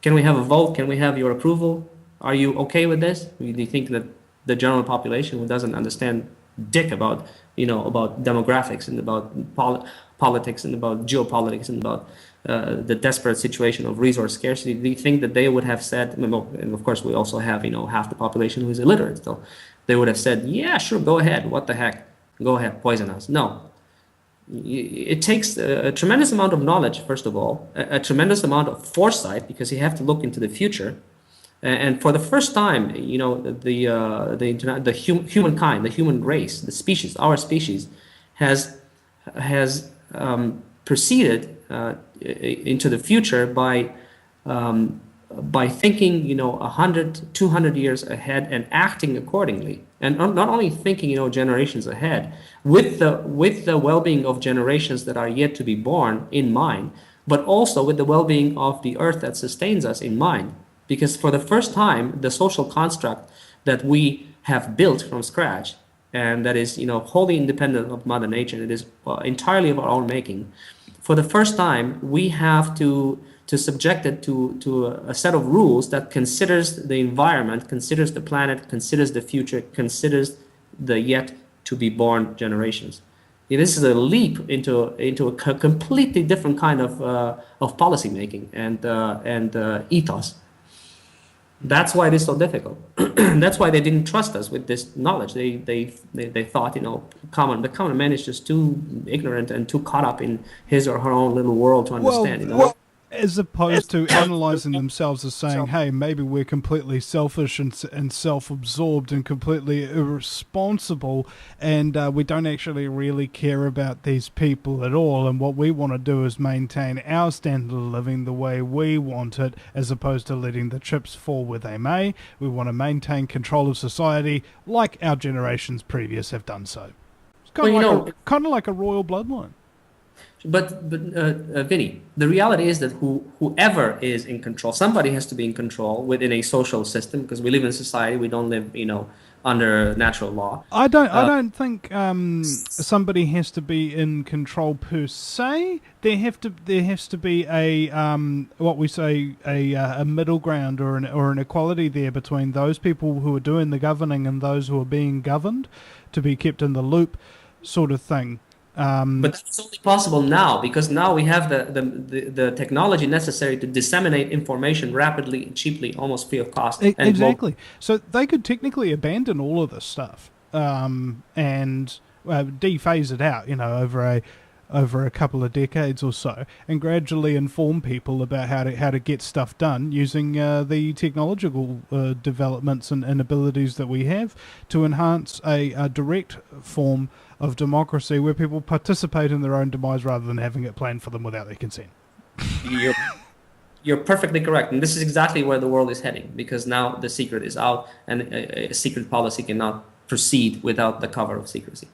have a vote? Can we have your approval? Are you okay with this? Do you think that the general population who doesn't understand dick about, about demographics and about politics and about geopolitics and about the desperate situation of resource scarcity, do you think that they would have said, and of course we also have, half the population who is illiterate, so they would have said, yeah, sure, go ahead, what the heck, go ahead, poison us. No. It takes a tremendous amount of knowledge, first of all, a tremendous amount of foresight, because you have to look into the future. And for the first time, humankind, the human race, the species, our species, has proceeded into the future by thinking, 100, 200 years ahead and acting accordingly. And not only thinking, generations ahead, with the well-being of generations that are yet to be born in mind, but also with the well-being of the earth that sustains us in mind. Because for the first time, the social construct that we have built from scratch, and that is, wholly independent of Mother Nature, it is entirely of our own making. For the first time, we have to subject it to a set of rules that considers the environment, considers the planet, considers the future, considers the yet to be born generations. This is a leap into a completely different kind of policy making and ethos. That's why it is so difficult. That's why they didn't trust us with this knowledge. They thought, the common man is just too ignorant and too caught up in his or her own little world to understand. As opposed to analyzing themselves as saying, hey, maybe we're completely selfish and self-absorbed and completely irresponsible, and we don't actually really care about these people at all, and what we want to do is maintain our standard of living the way we want it, as opposed to letting the chips fall where they may. We want to maintain control of society like our generations previous have done so. It's kind of like a royal bloodline. But Vinny, the reality is that whoever is in control, somebody has to be in control within a social system, because we live in a society. We don't live, under natural law. I don't think somebody has to be in control per se. There has to be a a middle ground or an equality there between those people who are doing the governing and those who are being governed, to be kept in the loop, sort of thing. But that's only possible now, because now we have the technology necessary to disseminate information rapidly and cheaply, almost free of cost. Exactly. So they could technically abandon all of this stuff and dephase it out, over a couple of decades or so, and gradually inform people about how to get stuff done using the technological developments and abilities that we have to enhance a direct form of democracy where people participate in their own demise rather than having it planned for them without their consent. You're perfectly correct, and this is exactly where the world is heading, because now the secret is out, and a secret policy cannot proceed without the cover of secrecy.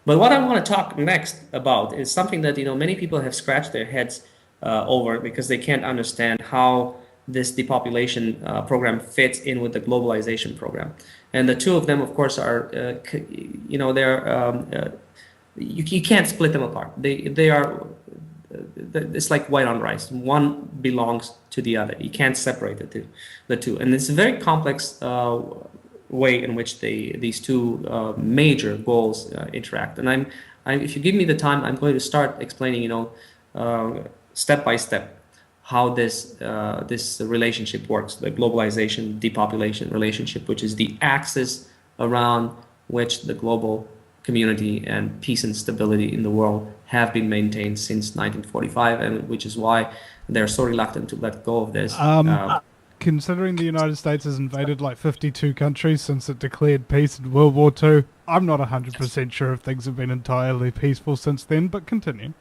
But what I want to talk next about is something that many people have scratched their heads over, because they can't understand how this depopulation program fits in with the globalization program. And the two of them, of course, are you can't split them apart. They are it's like white on rice. One belongs to the other. You can't separate the two. And it's a very complex way in which these two major goals interact. And if you give me the time, I'm going to start explaining, step by step, how this relationship works, the globalization depopulation relationship, which is the axis around which the global community and peace and stability in the world have been maintained since 1945, and which is why they're so reluctant to let go of this. Considering the United States has invaded like 52 countries since it declared peace in World War II, I'm not 100% sure if things have been entirely peaceful since then, but continue.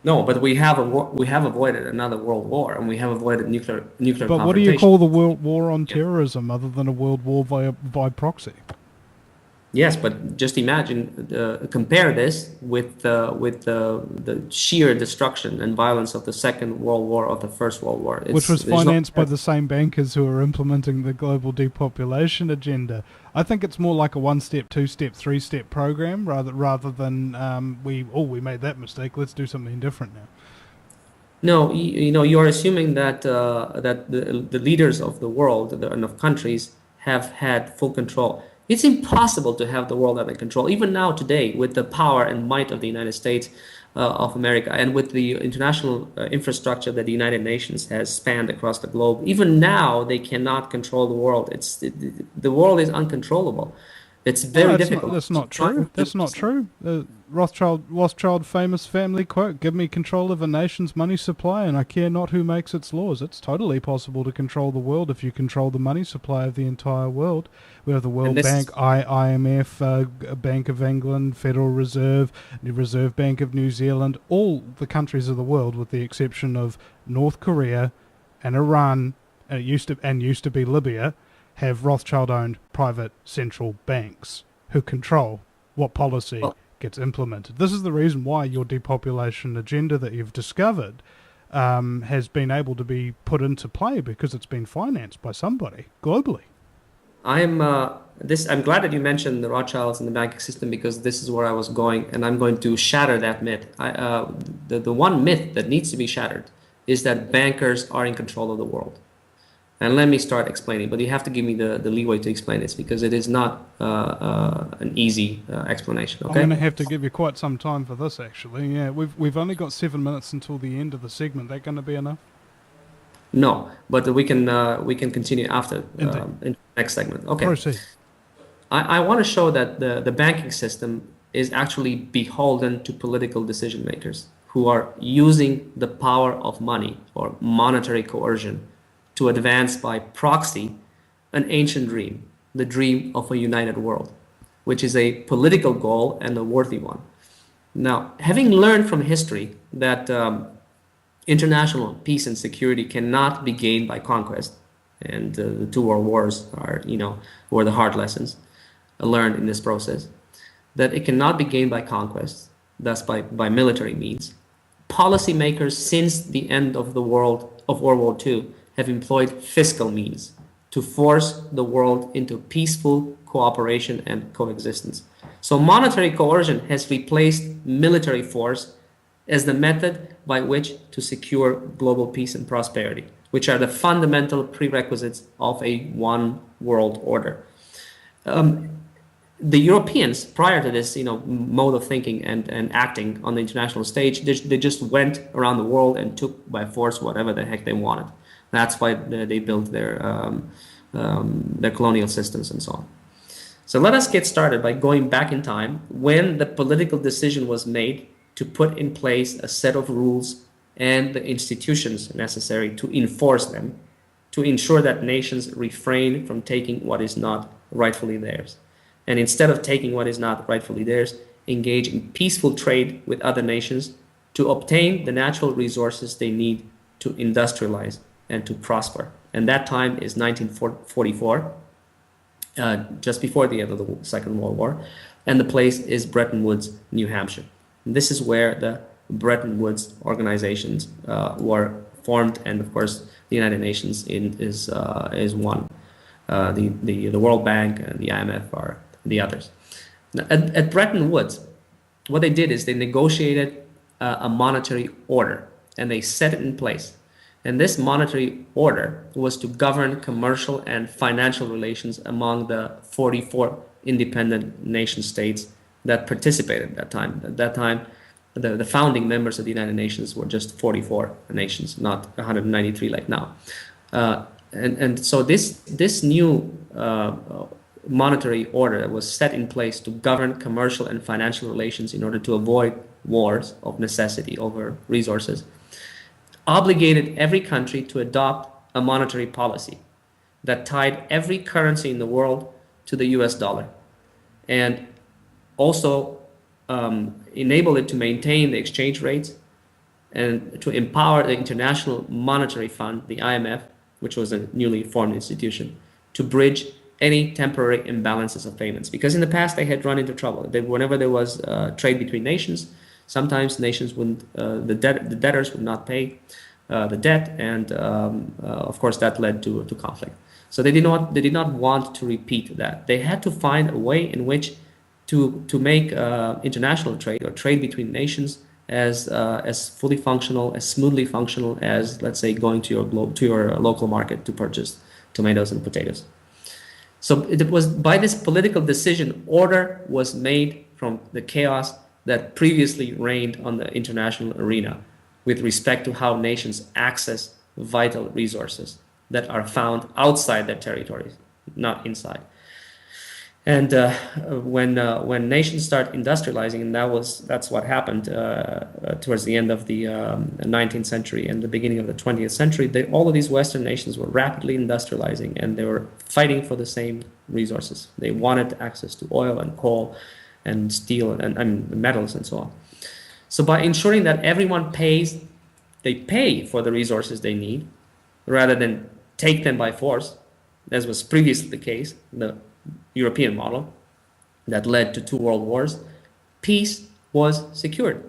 No, but we have avoided another world war, and we have avoided nuclear confrontation. But what do you call the world war on terrorism other than a world war by proxy? Yes, but just imagine, compare this with the sheer destruction and violence of the Second World War, of the First World War. Which was There's no. financed by the same bankers who are implementing the global depopulation agenda. I think it's more like a one-step, two-step, three-step program rather than we made that mistake. Let's do something different now. No, you're assuming that the leaders of the world and of countries have had full control. It's impossible to have the world under control. Even now, today, with the power and might of the United States of America, and with the international infrastructure that the United Nations has spanned across the globe, even now they cannot control the world. The world is uncontrollable. It's very difficult. That's not true. That's not true. Rothschild famous family quote, "Give me control of a nation's money supply and I care not who makes its laws." It's totally possible to control the world if you control the money supply of the entire world. We have the World Bank, IMF, Bank of England, Federal Reserve, the Reserve Bank of New Zealand, all the countries of the world with the exception of North Korea and Iran, and used to be Libya, have Rothschild-owned private central banks who control what policy gets implemented. This is the reason why your depopulation agenda that you've discovered has been able to be put into play, because it's been financed by somebody globally. I'm glad that you mentioned the Rothschilds and the banking system, because this is where I was going, and I'm going to shatter that myth. The one myth that needs to be shattered is that bankers are in control of the world. And let me start explaining, but you have to give me the leeway to explain this, because it is not an easy explanation. Okay? I'm going to have to give you quite some time for this, actually. Yeah, we've only got 7 minutes until the end of the segment. That going to be enough? No, but we can continue after in the next segment. Okay. Proceed. I want to show that the banking system is actually beholden to political decision makers who are using the power of money or monetary coercion to advance by proxy an ancient dream, the dream of a united world, which is a political goal and a worthy one. Now, having learned from history that international peace and security cannot be gained by conquest, and the two world wars were the hard lessons learned in this process, that it cannot be gained by conquest, thus by military means. Policymakers since the end of World War II have employed fiscal means to force the world into peaceful cooperation and coexistence. So monetary coercion has replaced military force as the method by which to secure global peace and prosperity, which are the fundamental prerequisites of a one world order. The Europeans, prior to this, mode of thinking and acting on the international stage, they just went around the world and took by force whatever the heck they wanted. That's why they built their colonial systems and so on. So let us get started by going back in time when the political decision was made to put in place a set of rules and the institutions necessary to enforce them, to ensure that nations refrain from taking what is not rightfully theirs. And instead of taking what is not rightfully theirs, engage in peaceful trade with other nations to obtain the natural resources they need to industrialize and to prosper. And that time is 1944, just before the end of the Second World War. And the place is Bretton Woods, New Hampshire. And this is where the Bretton Woods organizations were formed, and of course the United Nations is one. The World Bank and the IMF are the others. Now, at Bretton Woods, what they did is they negotiated a monetary order, and they set it in place. And this monetary order was to govern commercial and financial relations among the 44 independent nation states that participated at that time. At that time, the founding members of the United Nations were just 44 nations, not 193 like now. And so this new monetary order was set in place to govern commercial and financial relations in order to avoid wars of necessity over resources, obligated every country to adopt a monetary policy that tied every currency in the world to the US dollar, and also enable it to maintain the exchange rates and to empower the International Monetary Fund, the IMF, which was a newly formed institution, to bridge any temporary imbalances of payments, because in the past they had run into trouble. Whenever there was trade between nations, sometimes nations wouldn't, the debtors would not pay the debt, and of course that led to conflict. So they did not want to repeat that. They had to find a way in which to make international trade or trade between nations as fully functional, as smoothly functional as, let's say, going to your local market to purchase tomatoes and potatoes. So it was by this political decision, order was made from the chaos that previously reigned on the international arena with respect to how nations access vital resources that are found outside their territories, not inside. And when nations start industrializing, and that's what happened towards the end of the 19th century and the beginning of the 20th century, all of these Western nations were rapidly industrializing, and they were fighting for the same resources. They wanted access to oil and coal and steel and metals and so on. So by ensuring that everyone they pay for the resources they need, rather than take them by force, as was previously the case, the European model that led to 2 world wars, peace was secured.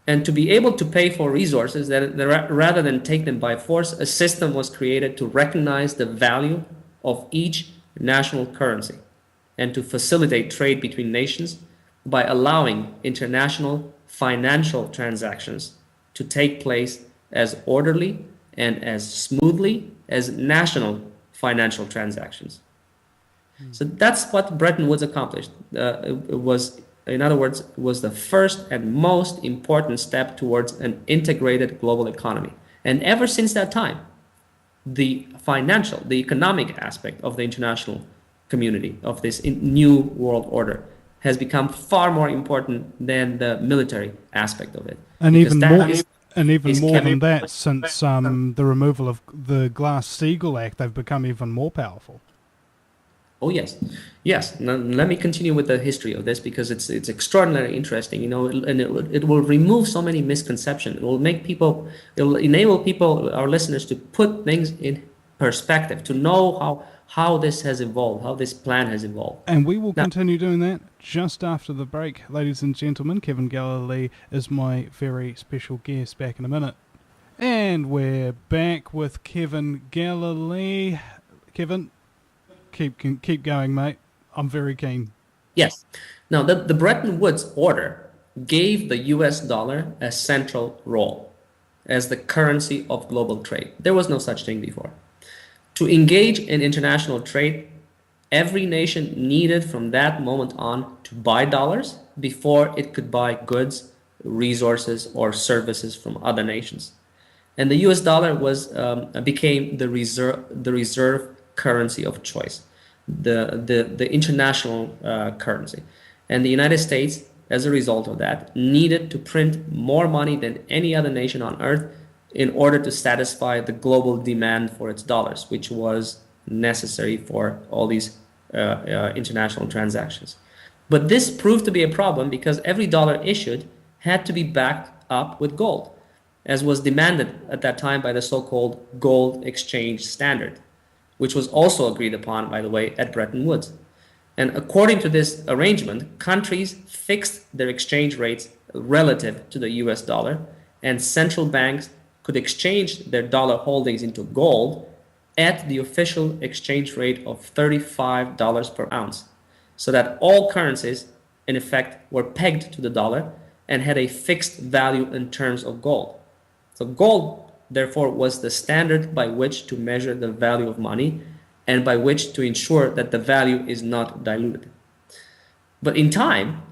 And to be able to pay for resources rather than take them by force, a system was created to recognize the value of each national currency and to facilitate trade between nations by allowing international financial transactions to take place as orderly and as smoothly as national financial transactions. So that's what Bretton Woods accomplished. It was, in other words, it was the first and most important step towards an integrated global economy. And ever since that time, the economic aspect of the international community, of this new world order, has become far more important than the military aspect of it. And even more than that, since the removal of the Glass-Steagall Act, they've become even more powerful. Oh yes. Now, let me continue with the history of this, because it's extraordinarily interesting, and it will remove so many misconceptions. It will enable people, our listeners, to put things in perspective, to know how this has evolved, how this plan has evolved. And we will continue doing that just after the break, ladies and gentlemen. Kevin Galalae is my very special guest. Back in a minute, and we're back with Kevin Galalae. Kevin, keep going, mate. I'm very keen. Yes. Now, the Bretton Woods order gave the US dollar a central role as the currency of global trade. There was no such thing before. To engage in international trade, every nation needed from that moment on to buy dollars before it could buy goods, resources, or services from other nations. And the US dollar became the reserve currency of choice, the international currency. And the United States, as a result of that, needed to print more money than any other nation on earth in order to satisfy the global demand for its dollars, which was necessary for all these international transactions. But this proved to be a problem because every dollar issued had to be backed up with gold, as was demanded at that time by the so-called gold exchange standard, which was also agreed upon, by the way, at Bretton Woods. And according to this arrangement, countries fixed their exchange rates relative to the US dollar, and central banks could exchange their dollar holdings into gold at the official exchange rate of $35 per ounce, so that all currencies, in effect, were pegged to the dollar and had a fixed value in terms of gold. So gold, therefore, was the standard by which to measure the value of money and by which to ensure that the value is not diluted. But in time,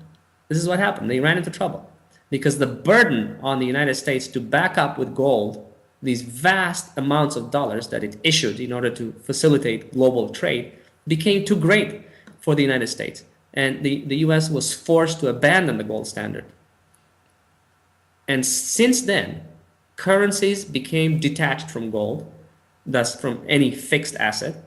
this is what happened. They ran into trouble because the burden on the United States to back up with gold these vast amounts of dollars that it issued in order to facilitate global trade became too great for the United States. And the US was forced to abandon the gold standard. And since then, currencies became detached from gold, thus from any fixed asset.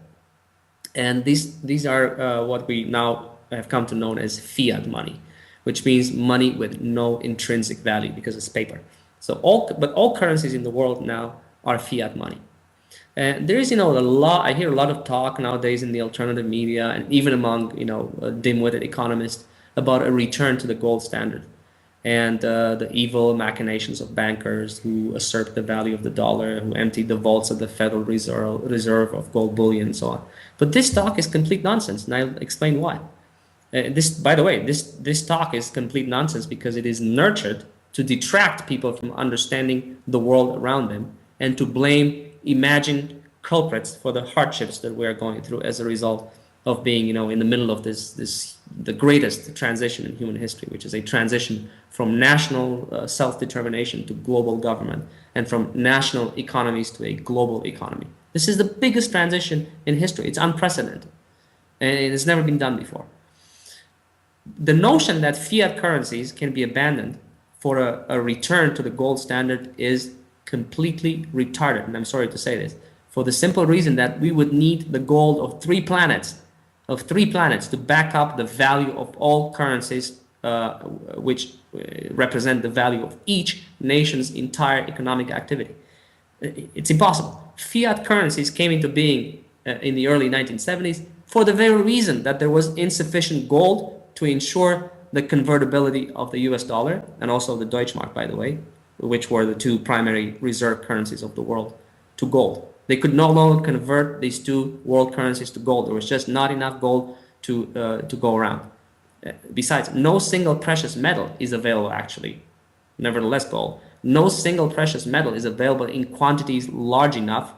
And these are what we now have come to know as fiat money, which means money with no intrinsic value because it's paper. So all currencies in the world now are fiat money. There is, a lot. I hear a lot of talk nowadays in the alternative media and even among, dim-witted economists about a return to the gold standard and the evil machinations of bankers who usurp the value of the dollar, who empty the vaults of the Federal Reserve of gold bullion and so on. But this talk is complete nonsense, and I'll explain why. By the way, this talk is complete nonsense because it is nurtured to detract people from understanding the world around them and to blame imagined culprits for the hardships that we are going through as a result of being, in the middle of the greatest transition in human history, which is a transition from national self-determination to global government and from national economies to a global economy. This is the biggest transition in history. It's unprecedented, and it has never been done before. The notion that fiat currencies can be abandoned for a return to the gold standard is completely retarded, and I'm sorry to say this, for the simple reason that we would need the gold of three planets to back up the value of all currencies, which represent the value of each nation's entire economic activity. It's impossible. Fiat currencies came into being in the early 1970s for the very reason that there was insufficient gold to ensure the convertibility of the US dollar and also the Deutschmark, by the way, which were the two primary reserve currencies of the world, to gold. They could no longer convert these two world currencies to gold. There was just not enough gold to go around. Besides, no single precious metal is available, actually. Nevertheless, gold. No single precious metal is available in quantities large enough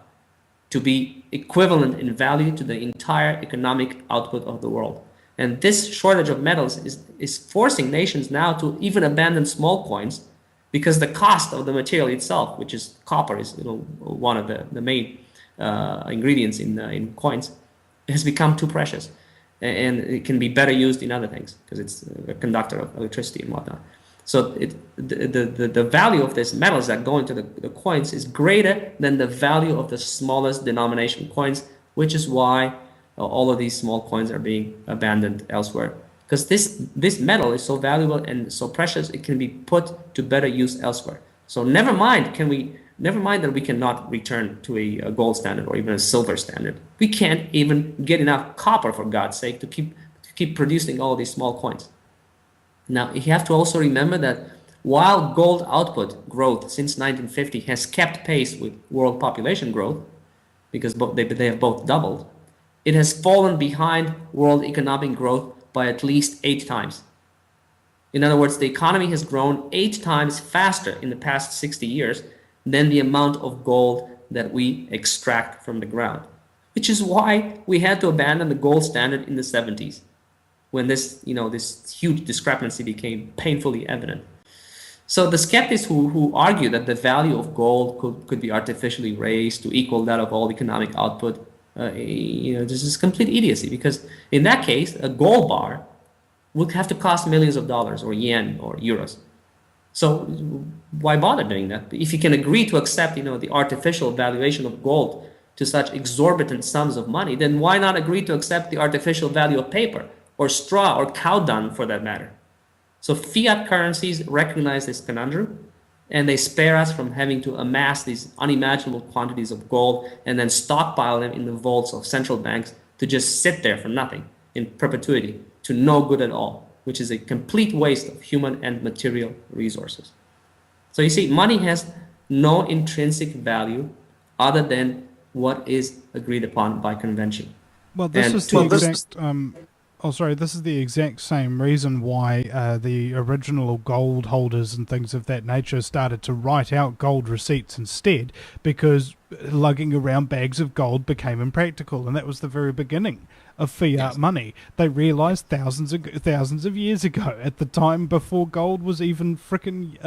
to be equivalent in value to the entire economic output of the world. And this shortage of metals is forcing nations now to even abandon small coins because the cost of the material itself, which is copper, is one of the main ingredients in coins, has become too precious, and it can be better used in other things because it's a conductor of electricity and whatnot. So the value of these metals that go into the coins is greater than the value of the smallest denomination coins, which is why all of these small coins are being abandoned elsewhere. Because this metal is so valuable and so precious, it can be put to better use elsewhere. So never mind that we cannot return to a gold standard or even a silver standard. We can't even get enough copper, for God's sake, to keep producing all these small coins. Now, you have to also remember that while gold output growth since 1950 has kept pace with world population growth, because they have both doubled, it has fallen behind world economic growth by at least 8 times. In other words, the economy has grown 8 times faster in the past 60 years than the amount of gold that we extract from the ground, which is why we had to abandon the gold standard in the 70s, when this huge discrepancy became painfully evident. So the skeptics who argue that the value of gold could be artificially raised to equal that of all economic output, this is complete idiocy, because in that case, a gold bar would have to cost millions of dollars or yen or euros. So why bother doing that? If you can agree to accept, the artificial valuation of gold to such exorbitant sums of money, then why not agree to accept the artificial value of paper or straw or cow dung, for that matter? So fiat currencies recognize this conundrum, and they spare us from having to amass these unimaginable quantities of gold and then stockpile them in the vaults of central banks to just sit there for nothing in perpetuity, to no good at all, which is a complete waste of human and material resources. So you see, money has no intrinsic value other than what is agreed upon by convention. Well, this is the exact same reason why the original gold holders and things of that nature started to write out gold receipts instead, because lugging around bags of gold became impractical, and that was the very beginning of fiat money. They realized thousands of years ago, at the time before gold was even frickin'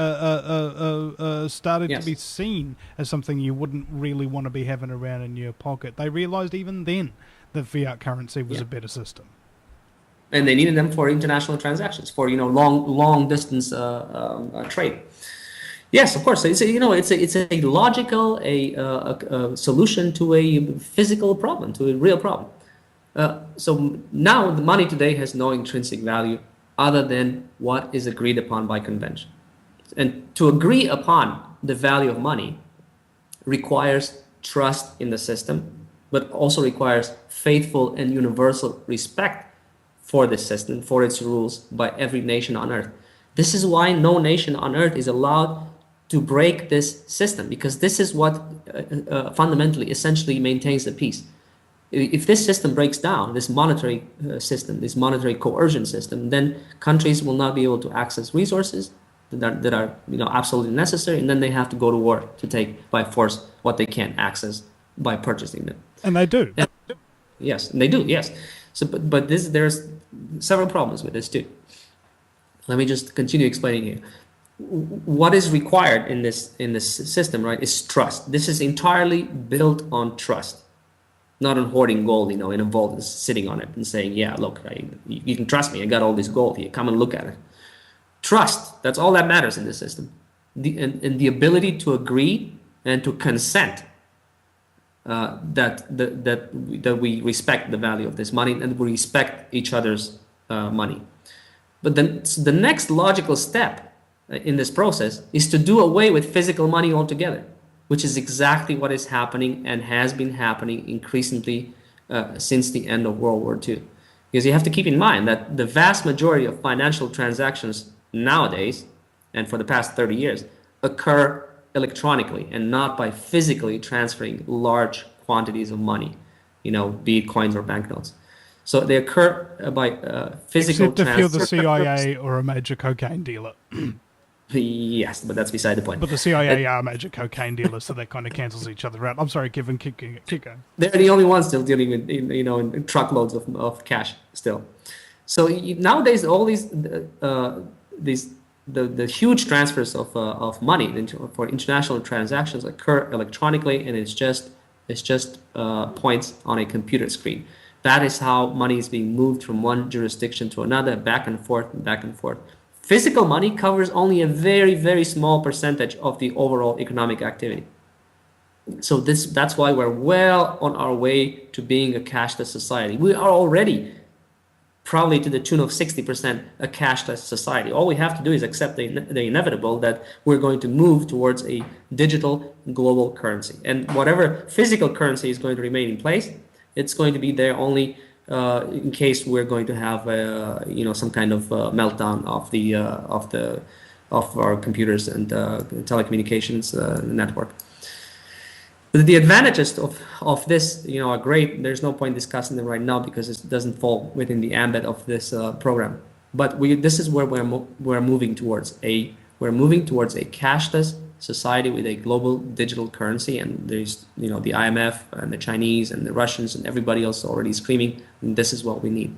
started to be seen as something you wouldn't really want to be having around in your pocket. They realized even then that fiat currency was a better system. And they needed them for international transactions, for long distance trade. Yes, of course. It's a logical solution to a physical problem, to a real problem. So now the money today has no intrinsic value other than what is agreed upon by convention. And to agree upon the value of money requires trust in the system, but also requires faithful and universal respect for the system, for its rules by every nation on earth. This is why no nation on earth is allowed to break this system, because this is what fundamentally, essentially maintains the peace. If this system breaks down, this monetary system, this monetary coercion system, then countries will not be able to access resources that are absolutely necessary, and then they have to go to war to take by force what they can't access by purchasing them. And they do. And, yes, and they do. Yes. So, but there's several problems with this too. Let me just continue explaining here. What is required in this system, right, is trust. This is entirely built on trust, not on hoarding gold, in a vault and sitting on it and saying, yeah, look, you can trust me. I got all this gold here. Come and look at it. Trust. That's all that matters in this system. And the ability to agree and to consent that we respect the value of this money and we respect each other's money. But then the next logical step in this process is to do away with physical money altogether, which is exactly what is happening and has been happening increasingly since the end of World War II. Because you have to keep in mind that the vast majority of financial transactions nowadays, and for the past 30 years, occur electronically and not by physically transferring large quantities of money, be it coins or banknotes. So they occur by physical transfer. Except if you're the CIA or a major cocaine dealer. Yes, but that's beside the point. But the CIA are a major cocaine dealer, so that kind of cancels each other out. I'm sorry, Kevin, keep going. They're the only ones still dealing with, in truckloads of cash still. So nowadays, all these the huge transfers of money for international transactions occur electronically, and it's just points on a computer screen. That is how money is being moved from one jurisdiction to another, back and forth, back and forth. Physical money covers only a very, very small percentage of the overall economic activity. So that's why we're well on our way to being a cashless society. We are already probably to the tune of 60% a cashless society. All we have to do is accept the inevitable that we're going to move towards a digital global currency. And whatever physical currency is going to remain in place, it's going to be there only in case we're going to have some kind of meltdown of our computers and telecommunications network. But the advantages of this are great. There's no point discussing them right now because it doesn't fall within the ambit of this program. But this is where we're moving towards a cashless society with a global digital currency, and there's the IMF and the Chinese and the Russians and everybody else already screaming, and this is what we need.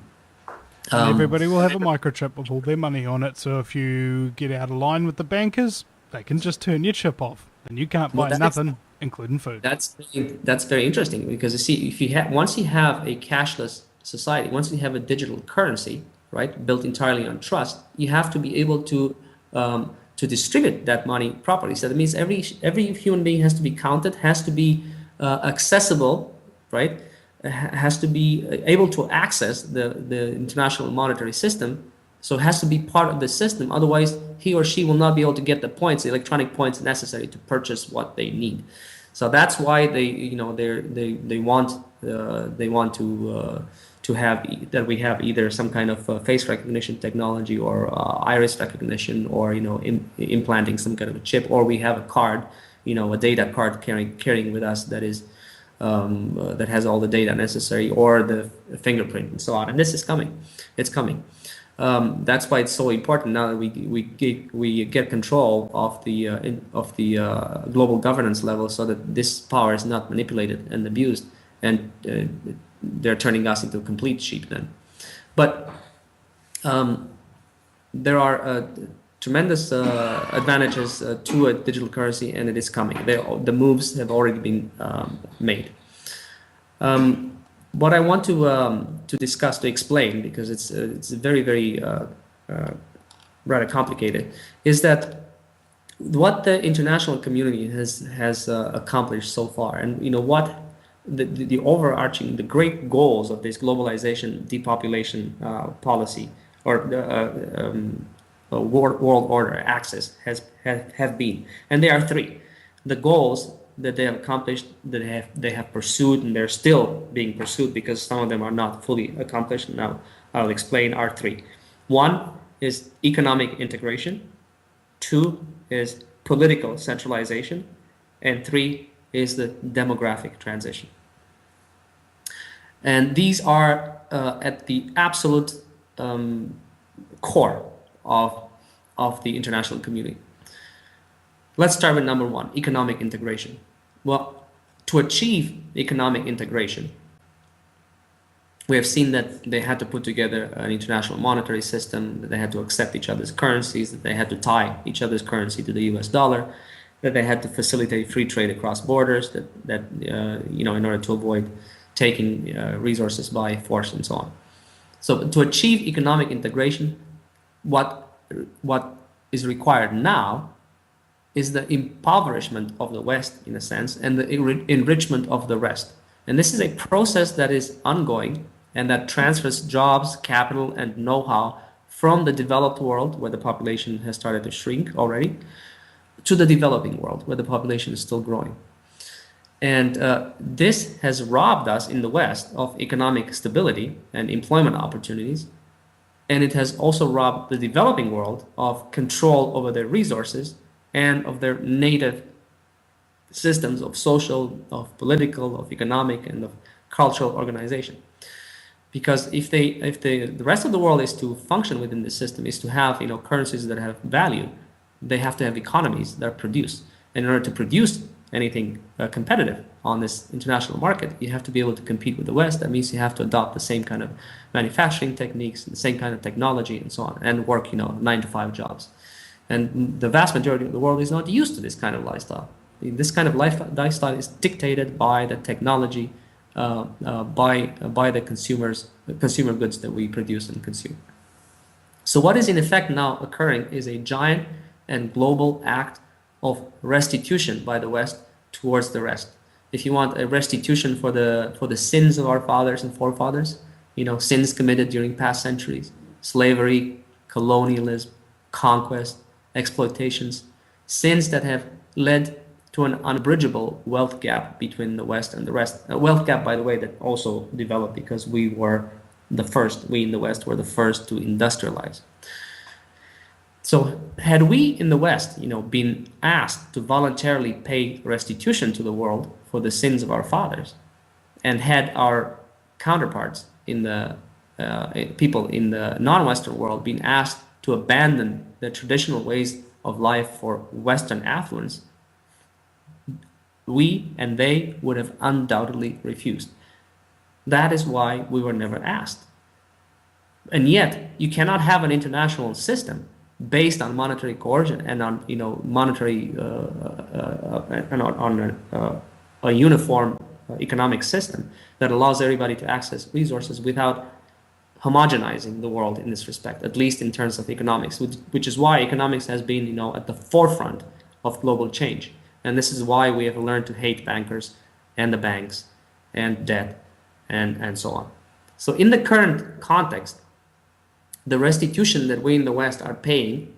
And everybody will have a microchip with all their money on it, so if you get out of line with the bankers, they can just turn your chip off and you can't buy nothing, including food. That's very interesting, because you see, if once you have a cashless society, once you have a digital currency, right, built entirely on trust, you have to be able to distribute that money properly. So that means every human being has to be counted, has to be accessible, right? Has to be able to access the international monetary system. So it has to be part of the system. Otherwise, he or she will not be able to get the points, the electronic points necessary to purchase what they need. So that's why they want to have that we have either some kind of face recognition technology or iris recognition, or implanting some kind of a chip, or we have a card, a data card carrying with us that is that has all the data necessary, or the fingerprint and so on. And this is coming. It's coming. That's why it's so important now that we get control of the global governance level, so that this power is not manipulated and abused, and they're turning us into complete sheep then. But there are tremendous advantages to a digital currency, and it is coming. The moves have already been made. What I want to discuss, to explain, because it's very, very rather complicated, is that what the international community has accomplished so far, and what the overarching, the great goals of this globalization, depopulation policy, or world order axis have been, and there are three. The goals that they have accomplished, that they have pursued, and they're still being pursued because some of them are not fully accomplished. Now I'll explain are three. One is economic integration. Two is political centralization. And three is the demographic transition. And these are at the absolute core of the international community. Let's start with number one, economic integration. Well, to achieve economic integration, we have seen that they had to put together an international monetary system, that they had to accept each other's currencies, that they had to tie each other's currency to the US dollar, that they had to facilitate free trade across borders, that in order to avoid taking resources by force and so on. So to achieve economic integration, what is required now is the impoverishment of the West, in a sense, and the enrichment of the rest. And this is a process that is ongoing and that transfers jobs, capital, and know-how from the developed world, where the population has started to shrink already, to the developing world, where the population is still growing. And this has robbed us in the West of economic stability and employment opportunities. And it has also robbed the developing world of control over their resources and of their native systems of social, of political, of economic, and of cultural organization. Because if the rest of the world is to function within this system, is to have currencies that have value, they have to have economies that produce. And in order to produce anything competitive on this international market, you have to be able to compete with the West. That means you have to adopt the same kind of manufacturing techniques, the same kind of technology, and so on, and work 9-to-5 jobs. And the vast majority of the world is not used to this kind of lifestyle. This kind of lifestyle is dictated by the technology, by the consumer goods that we produce and consume. So what is in effect now occurring is a giant and global act of restitution by the West towards the rest. If you want a restitution for the sins of our fathers and forefathers, sins committed during past centuries, slavery, colonialism, conquest, exploitations, sins that have led to an unbridgeable wealth gap between the West and the rest. A wealth gap, by the way, that also developed because we in the West were the first to industrialize. So had we in the West, been asked to voluntarily pay restitution to the world for the sins of our fathers, and had our counterparts in the people in the non-Western world been asked to abandon the traditional ways of life for Western affluence, we and they would have undoubtedly refused. That is why we were never asked. And yet, you cannot have an international system based on monetary coercion and on monetary and on a uniform economic system that allows everybody to access resources without homogenizing the world in this respect, at least in terms of economics, which is why economics has been at the forefront of global change. And this is why we have learned to hate bankers and the banks and debt and so on. So in the current context, the restitution that we in the West are paying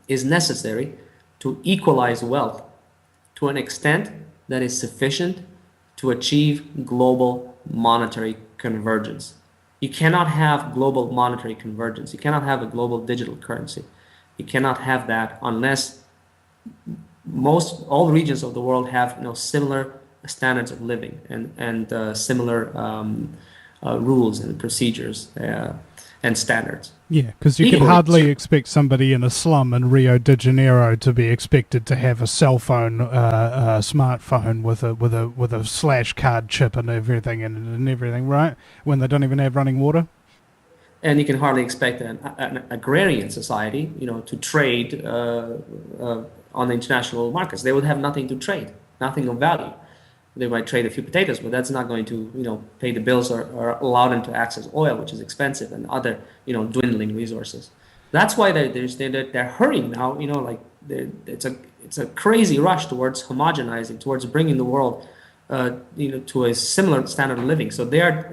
is necessary to equalize wealth to an extent that is sufficient to achieve global monetary convergence. You cannot have global monetary convergence. You cannot have a global digital currency. You cannot have that unless all regions of the world have similar standards of living and similar rules and procedures and standards. Yeah, because you could hardly expect somebody in a slum in Rio de Janeiro to be expected to have a cell phone, a smartphone with a slash card chip and everything, right? When they don't even have running water. And you can hardly expect an agrarian society, to trade on the international markets. They would have nothing to trade, nothing of value. They might trade a few potatoes, but that's not going to, pay the bills or allow them to access oil, which is expensive, and other, dwindling resources. That's why they're hurrying now. It's a crazy rush towards homogenizing, towards bringing the world, to a similar standard of living. So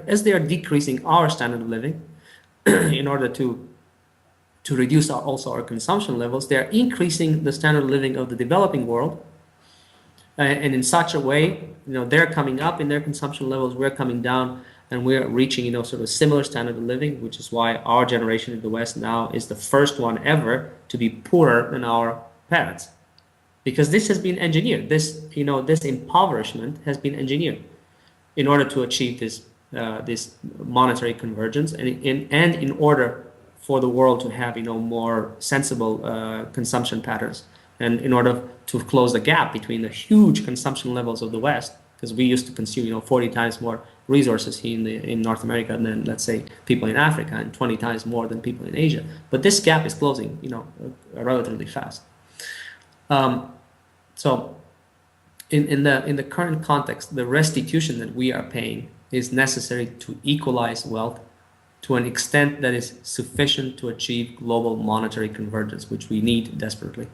as they are decreasing our standard of living, in order to reduce our consumption levels, they are increasing the standard of living of the developing world, and in such a way, they're coming up in their consumption levels, we're coming down, and we're reaching, sort of similar standard of living, which is why our generation in the West now is the first one ever to be poorer than our parents, because this has been engineered. This impoverishment has been engineered in order to achieve this monetary convergence, and in order for the world to have more sensible consumption patterns, and in order to close the gap between the huge consumption levels of the West, because we used to consume 40 times more resources here in North America than, let's say, people in Africa, and 20 times more than people in Asia. But this gap is closing relatively fast. So in the current context, the restitution that we are paying is necessary to equalize wealth to an extent that is sufficient to achieve global monetary convergence, which we need desperately.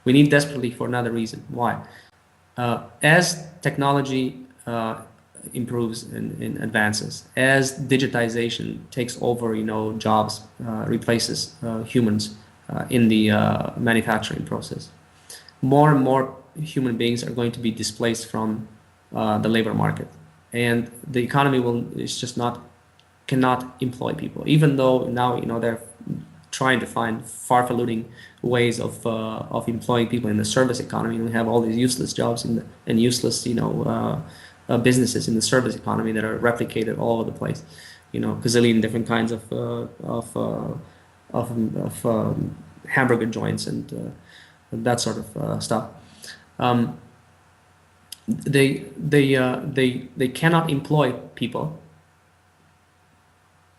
We need desperately for another reason. Why? As technology improves and advances, as digitization takes over, jobs, replaces humans in the manufacturing process, more and more human beings are going to be displaced from the labor market, and the economy cannot employ people, even though now they're trying to find far-polluting ways of employing people in the service economy. And we have all these useless jobs and useless businesses in the service economy that are replicated all over the place. Gazillion different kinds of hamburger joints and that sort of stuff. They cannot employ people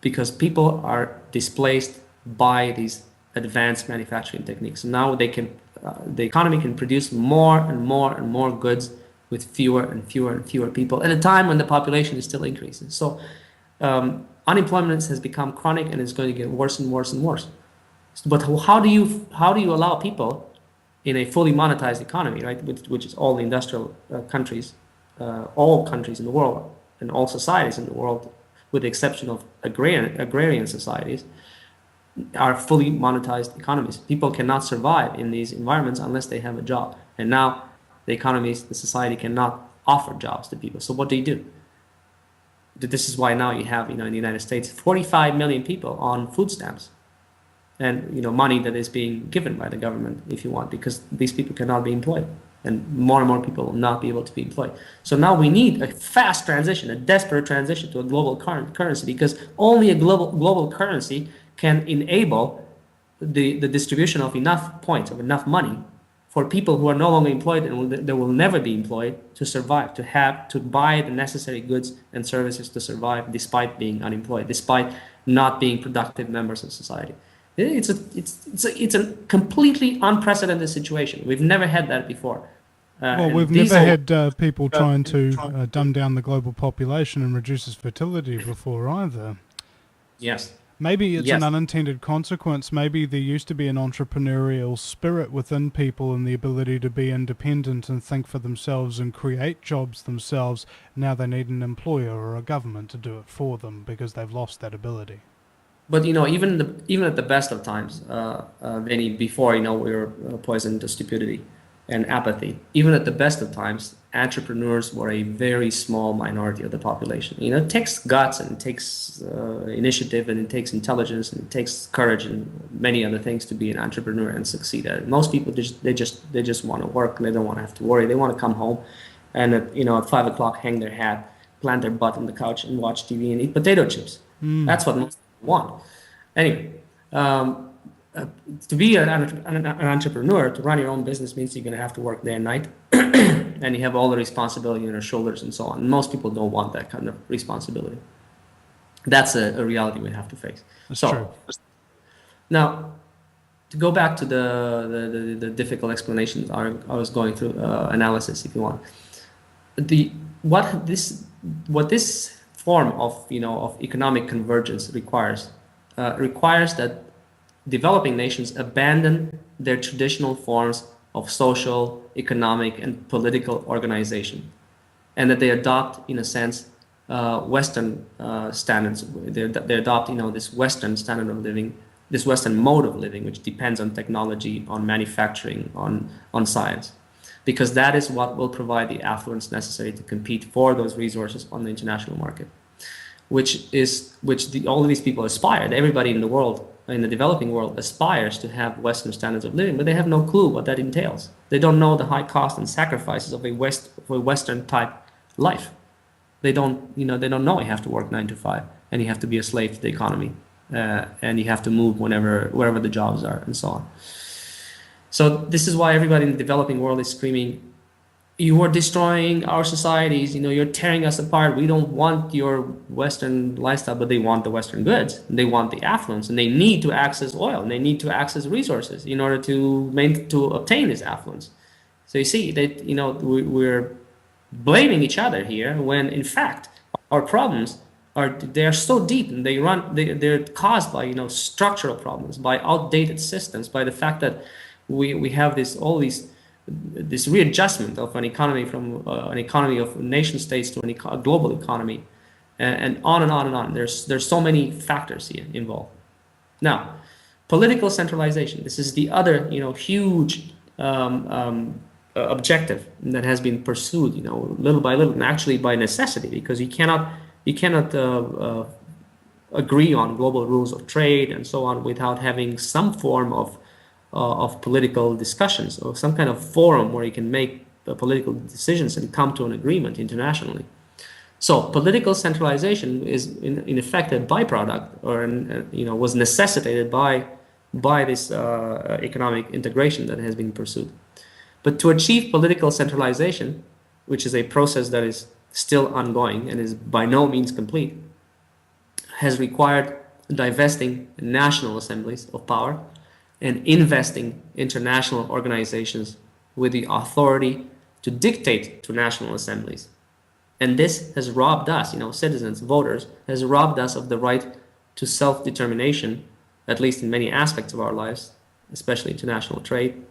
because people are displaced by these advanced manufacturing techniques. Now the economy can produce more and more and more goods with fewer and fewer and fewer people at a time when the population is still increasing. So unemployment has become chronic, and it's going to get worse and worse and worse. But how do you allow people in a fully monetized economy, right, which is all the industrial countries, all countries in the world, and all societies in the world, with the exception of agrarian societies, are fully monetized economies. People cannot survive in these environments unless they have a job. And now the society cannot offer jobs to people. So what do? This is why now you have, in the United States, 45 million people on food stamps, and money that is being given by the government, if you want, because these people cannot be employed, and more people will not be able to be employed. So now we need a fast transition, a desperate transition to a global currency, because only a global currency can enable the distribution of enough points, of enough money, for people who are no longer employed and they will never be employed, to survive, to buy the necessary goods and services to survive, despite being unemployed, despite not being productive members of society. It's a completely unprecedented situation. We've never had that before. Well, we've never had people trying to dumb down the global population and reduce its fertility before either. Yes. Maybe it's an unintended consequence. Maybe there used to be an entrepreneurial spirit within people and the ability to be independent and think for themselves and create jobs themselves. Now they need an employer or a government to do it for them because they've lost that ability. But even at the best of times, Vinny, before we were poisoned to stupidity and apathy. Even at the best of times, entrepreneurs were a very small minority of the population. It takes guts, and it takes initiative, and it takes intelligence, and it takes courage, and many other things to be an entrepreneur and succeed at it. Most people they just want to work. They don't want to have to worry. They want to come home, and at 5 o'clock, hang their hat, plant their butt on the couch, and watch TV and eat potato chips. That's what most people want. Anyway. To be an entrepreneur, to run your own business, means you're going to have to work day and night, and you have all the responsibility on your shoulders and so on. And most people don't want that kind of responsibility. That's a reality we have to face. That's true. Now, to go back to the difficult explanations I was going through, analysis, if you want. What this form of economic convergence requires that developing nations abandon their traditional forms of social, economic, and political organization, and that they adopt, in a sense, Western standards. They adopt, this Western standard of living, this Western mode of living, which depends on technology, on manufacturing, on science. because that is what will provide the affluence necessary to compete for those resources on the international market, all of these people aspire. Everybody in the world, in the developing world, aspires to have Western standards of living, but they have no clue what that entails. They don't know the high cost and sacrifices of a Western type life. They don't know you have to work 9 to 5 and you have to be a slave to the economy, and you have to move wherever the jobs are, and so on. So this is why everybody in the developing world is screaming, you are destroying our societies, you're tearing us apart. We don't want your Western lifestyle, but they want the Western goods. They want the affluence, and they need to access oil, and they need to access resources in order to obtain this affluence. So you see that, we're blaming each other here, when in fact our problems are so deep, and they're caused by structural problems, by outdated systems, by the fact that we have this readjustment of an economy from an economy of nation states to a global economy, and on and on and on. There's so many factors here involved. Now, political centralization. This is the other huge objective that has been pursued, little by little, and actually by necessity, because you cannot agree on global rules of trade and so on without having some form of political discussions, or some kind of forum where you can make political decisions and come to an agreement internationally. So political centralization is in effect a byproduct, or was necessitated by this economic integration that has been pursued. But to achieve political centralization, which is a process that is still ongoing and is by no means complete, has required divesting national assemblies of power and investing international organizations with the authority to dictate to national assemblies. And this has robbed us, citizens, voters, has robbed us of the right to self-determination, at least in many aspects of our lives, especially international trade.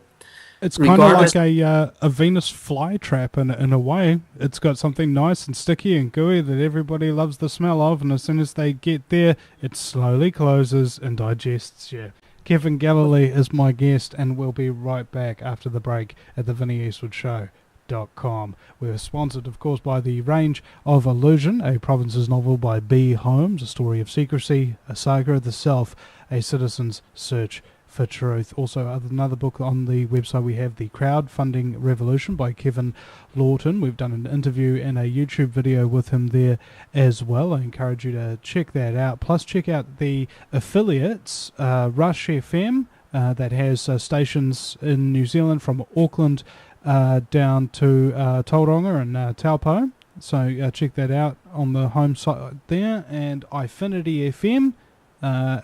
It's kind of like a Venus flytrap in a way. It's got something nice and sticky and gooey that everybody loves the smell of, and as soon as they get there, it slowly closes and digests you. Kevin Galalae is my guest, and we'll be right back after the break at the VinnyEastwoodShow.com. We're sponsored, of course, by The Range of Illusion, a Provinces novel by B. Holmes, a story of secrecy, a saga of the self, a citizen's search for truth. Also, another book on the website we have, The Crowdfunding Revolution by Kevin Lawton. We've done an interview and a YouTube video with him there as well. I encourage you to check that out. Plus, check out the affiliates, Rush FM, that has stations in New Zealand from Auckland down to Tauranga and Taupo. So check that out on the home site there. And Ifinity FM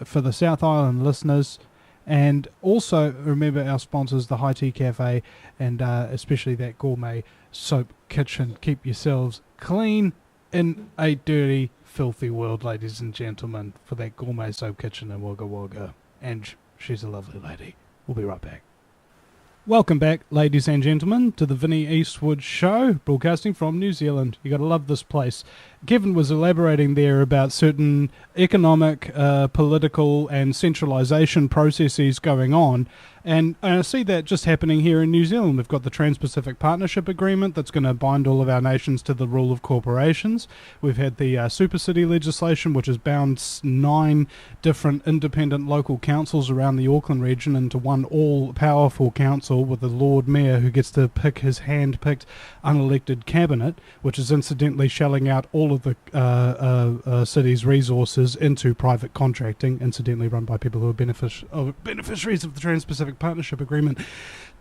for the South Island listeners. And also remember our sponsors, the High Tea Cafe, and especially that gourmet soap kitchen. Keep yourselves clean in a dirty, filthy world, ladies and gentlemen, for that gourmet soap kitchen in Wagga Wagga. And she's a lovely lady. We'll be right back. Welcome back, ladies and gentlemen, to the Vinny Eastwood Show, broadcasting from New Zealand. You got to love this place. Kevin was elaborating there about certain economic, political, and centralisation processes going on, and I see that just happening here in New Zealand. We've got the Trans-Pacific Partnership Agreement that's going to bind all of our nations to the rule of corporations. We've had the Super City legislation, which has bound 9 different independent local councils around the Auckland region into one all-powerful council with the Lord Mayor who gets to pick his hand-picked unelected cabinet, which is incidentally shelling out all of the city's resources into private contracting, incidentally run by people who are beneficiaries of the Trans-Pacific Partnership Agreement.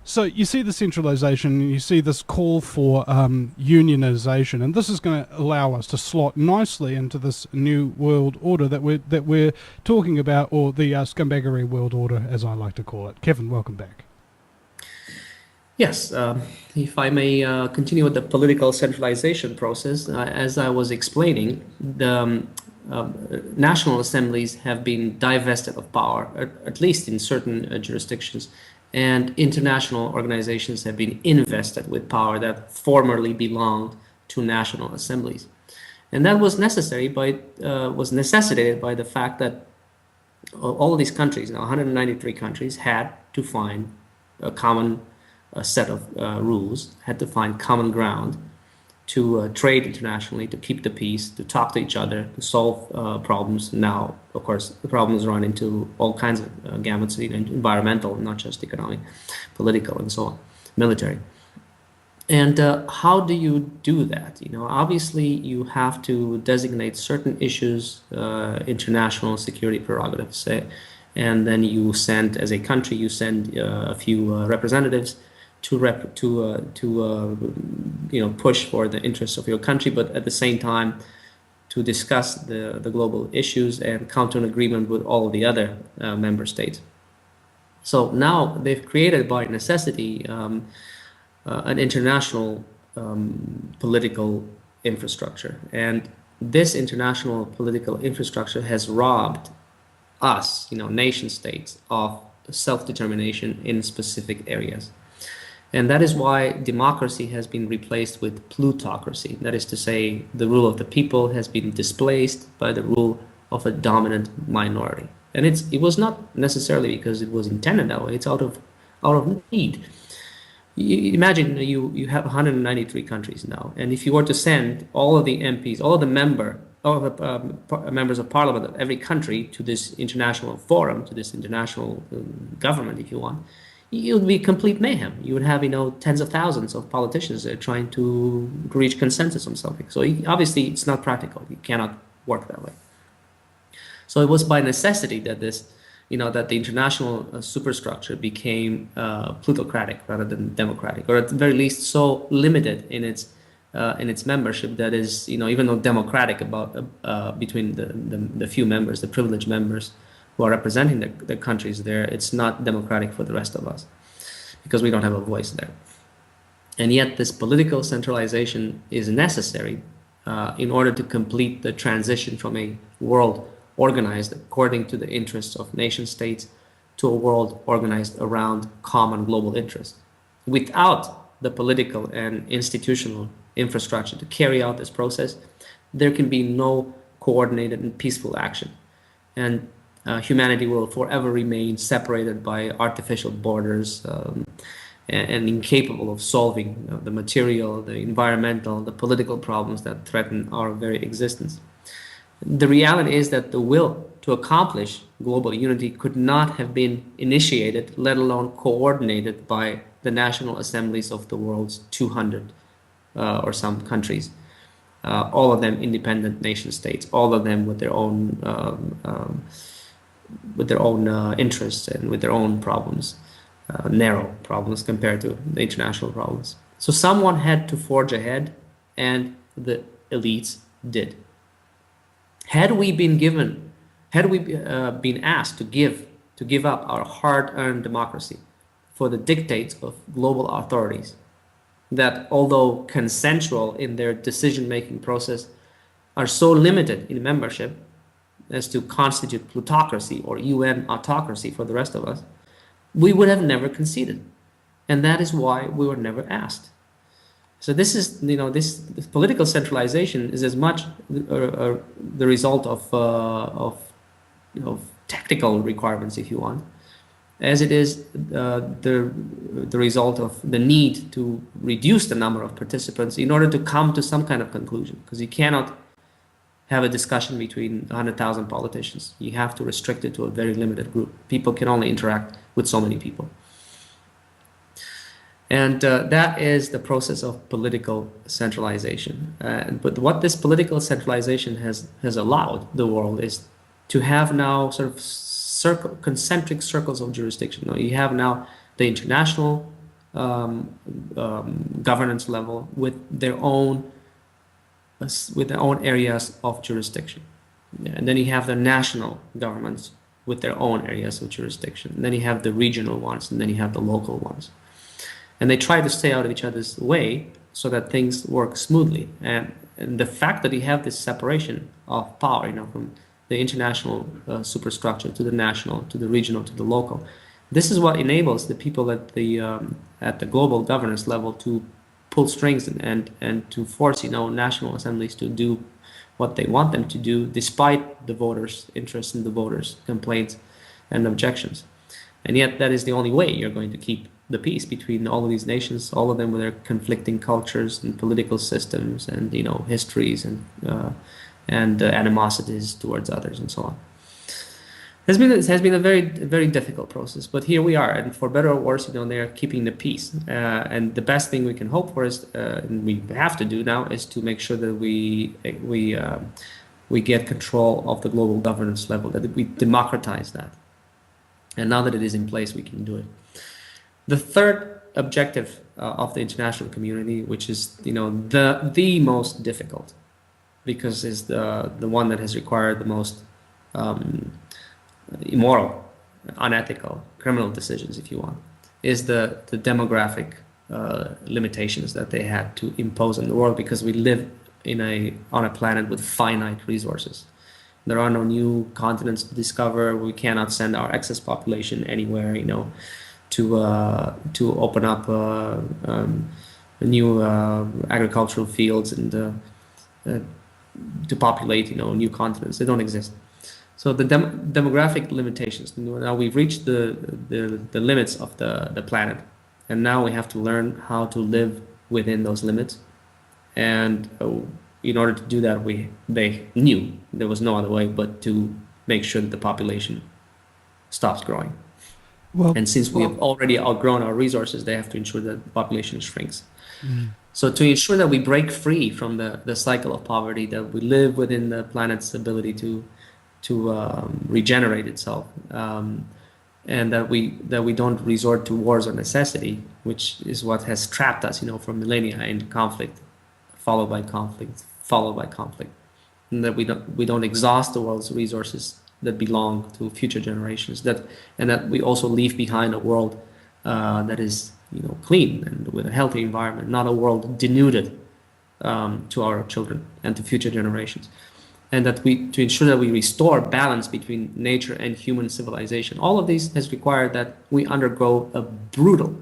So you see the centralisation, you see this call for unionisation, and this is going to allow us to slot nicely into this new world order that we're talking about, or the scumbaggery world order, as I like to call it. Kevin, welcome back. Yes, if I may continue with the political centralization process, as I was explaining, the national assemblies have been divested of power, at least in certain jurisdictions, and international organizations have been invested with power that formerly belonged to national assemblies. And that was necessitated by the fact that all of these countries, now 193 countries, had to find a common a set of rules, had to find common ground to trade internationally, to keep the peace, to talk to each other, to solve problems. Now, of course, the problems run into all kinds of gamuts, environmental, not just economic, political, and so on, military. And how do you do that? Obviously, you have to designate certain issues, international security prerogatives, say, and then you send, as a country, you send a few representatives to push for the interests of your country, but at the same time to discuss the global issues and come to an agreement with all of the other member states. So now they've created, by necessity, an international political infrastructure, and this international political infrastructure has robbed us, nation states, of self-determination in specific areas. And that is why democracy has been replaced with plutocracy. That is to say, the rule of the people has been displaced by the rule of a dominant minority. And it was not necessarily because it was intended that way. It's out of need. Imagine you have 193 countries now, and if you were to send all of the MPs, all of the members of parliament of every country to this international forum, to this international government, if you want, it would be complete mayhem. You would have, tens of thousands of politicians trying to reach consensus on something. So obviously, it's not practical. You cannot work that way. So it was by necessity that that the international superstructure became plutocratic rather than democratic, or at the very least so limited in its membership that is, even though democratic between the few members, the privileged members who are representing the countries there, it's not democratic for the rest of us because we don't have a voice there. And yet this political centralization is necessary in order to complete the transition from a world organized according to the interests of nation states to a world organized around common global interests. Without the political and institutional infrastructure to carry out this process, there can be no coordinated and peaceful action. And humanity will forever remain separated by artificial borders and incapable of solving the material, the environmental, the political problems that threaten our very existence. The reality is that the will to accomplish global unity could not have been initiated, let alone coordinated, by the national assemblies of the world's 200 or some countries, all of them independent nation states, all of them with their own interests and with their own problems, narrow problems compared to the international problems. So someone had to forge ahead, and the elites did. Had we been asked to give up our hard-earned democracy for the dictates of global authorities that, although consensual in their decision-making process, are so limited in membership as to constitute plutocracy or UN autocracy for the rest of us, we would have never conceded. And that is why we were never asked. So this is, this political centralization is as much the result of tactical requirements, if you want, as it is the result of the need to reduce the number of participants in order to come to some kind of conclusion. Because you cannot have a discussion between 100,000 politicians. You have to restrict it to a very limited group. People can only interact with so many people. And that is the process of political centralization. But what this political centralization has allowed the world is to have now sort of concentric circles of jurisdiction. You have now the international governance level with their own areas of jurisdiction. And then you have the national governments with their own areas of jurisdiction. And then you have the regional ones, and then you have the local ones. And they try to stay out of each other's way so that things work smoothly. And the fact that you have this separation of power, from the international superstructure to the national, to the regional, to the local, this is what enables the people at the global governance level to pull strings and to force national assemblies to do what they want them to do, despite the voters' interests and the voters' complaints and objections. And yet that is the only way you're going to keep the peace between all of these nations, all of them with their conflicting cultures and political systems and histories and animosities towards others and so on. It has been a very difficult process, but here we are, and for better or worse, they are keeping the peace. And the best thing we can hope for is, and we have to do now, is to make sure that we get control of the global governance level, that we democratize that. And now that it is in place, we can do it. The third objective of the international community, which is the most difficult, because it's the one that has required the most immoral, unethical, criminal decisions, if you want, is the demographic limitations that they had to impose on the world, because we live on a planet with finite resources. There are no new continents to discover. We cannot send our excess population anywhere, to open up new agricultural fields and to populate, new continents. They don't exist. So the demographic limitations. Now we've reached the limits of the planet, and now we have to learn how to live within those limits. And in order to do that, they knew there was no other way but to make sure that the population stops growing. And since we have already outgrown our resources, they have to ensure that the population shrinks. So to ensure that we break free from the cycle of poverty, that we live within the planet's ability to regenerate itself, and that we don't resort to wars of necessity, which is what has trapped us, for millennia in conflict, followed by conflict, and that we don't exhaust the world's resources that belong to future generations, and that we also leave behind a world that is clean and with a healthy environment, not a world denuded to our children and to future generations. And that to ensure that we restore balance between nature and human civilization. All of these has required that we undergo a brutal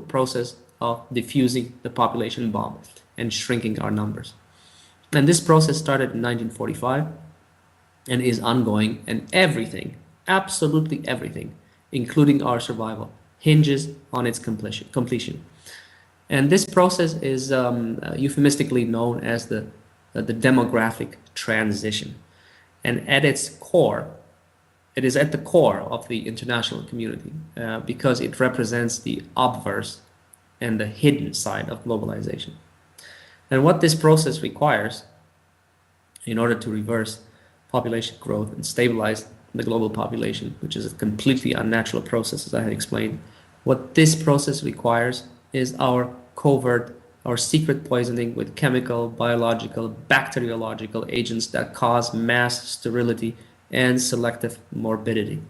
process of diffusing the population bomb and shrinking our numbers. And this process started in 1945 and is ongoing, and everything, absolutely everything, including our survival, hinges on its completion. And this process is euphemistically known as the demographic transition. And at its core, it is at the core of the international community because it represents the obverse and the hidden side of globalization. And what this process requires in order to reverse population growth and stabilize the global population, which is a completely unnatural process, as I had explained, what this process requires is our secret poisoning with chemical, biological, bacteriological agents that cause mass sterility and selective morbidity.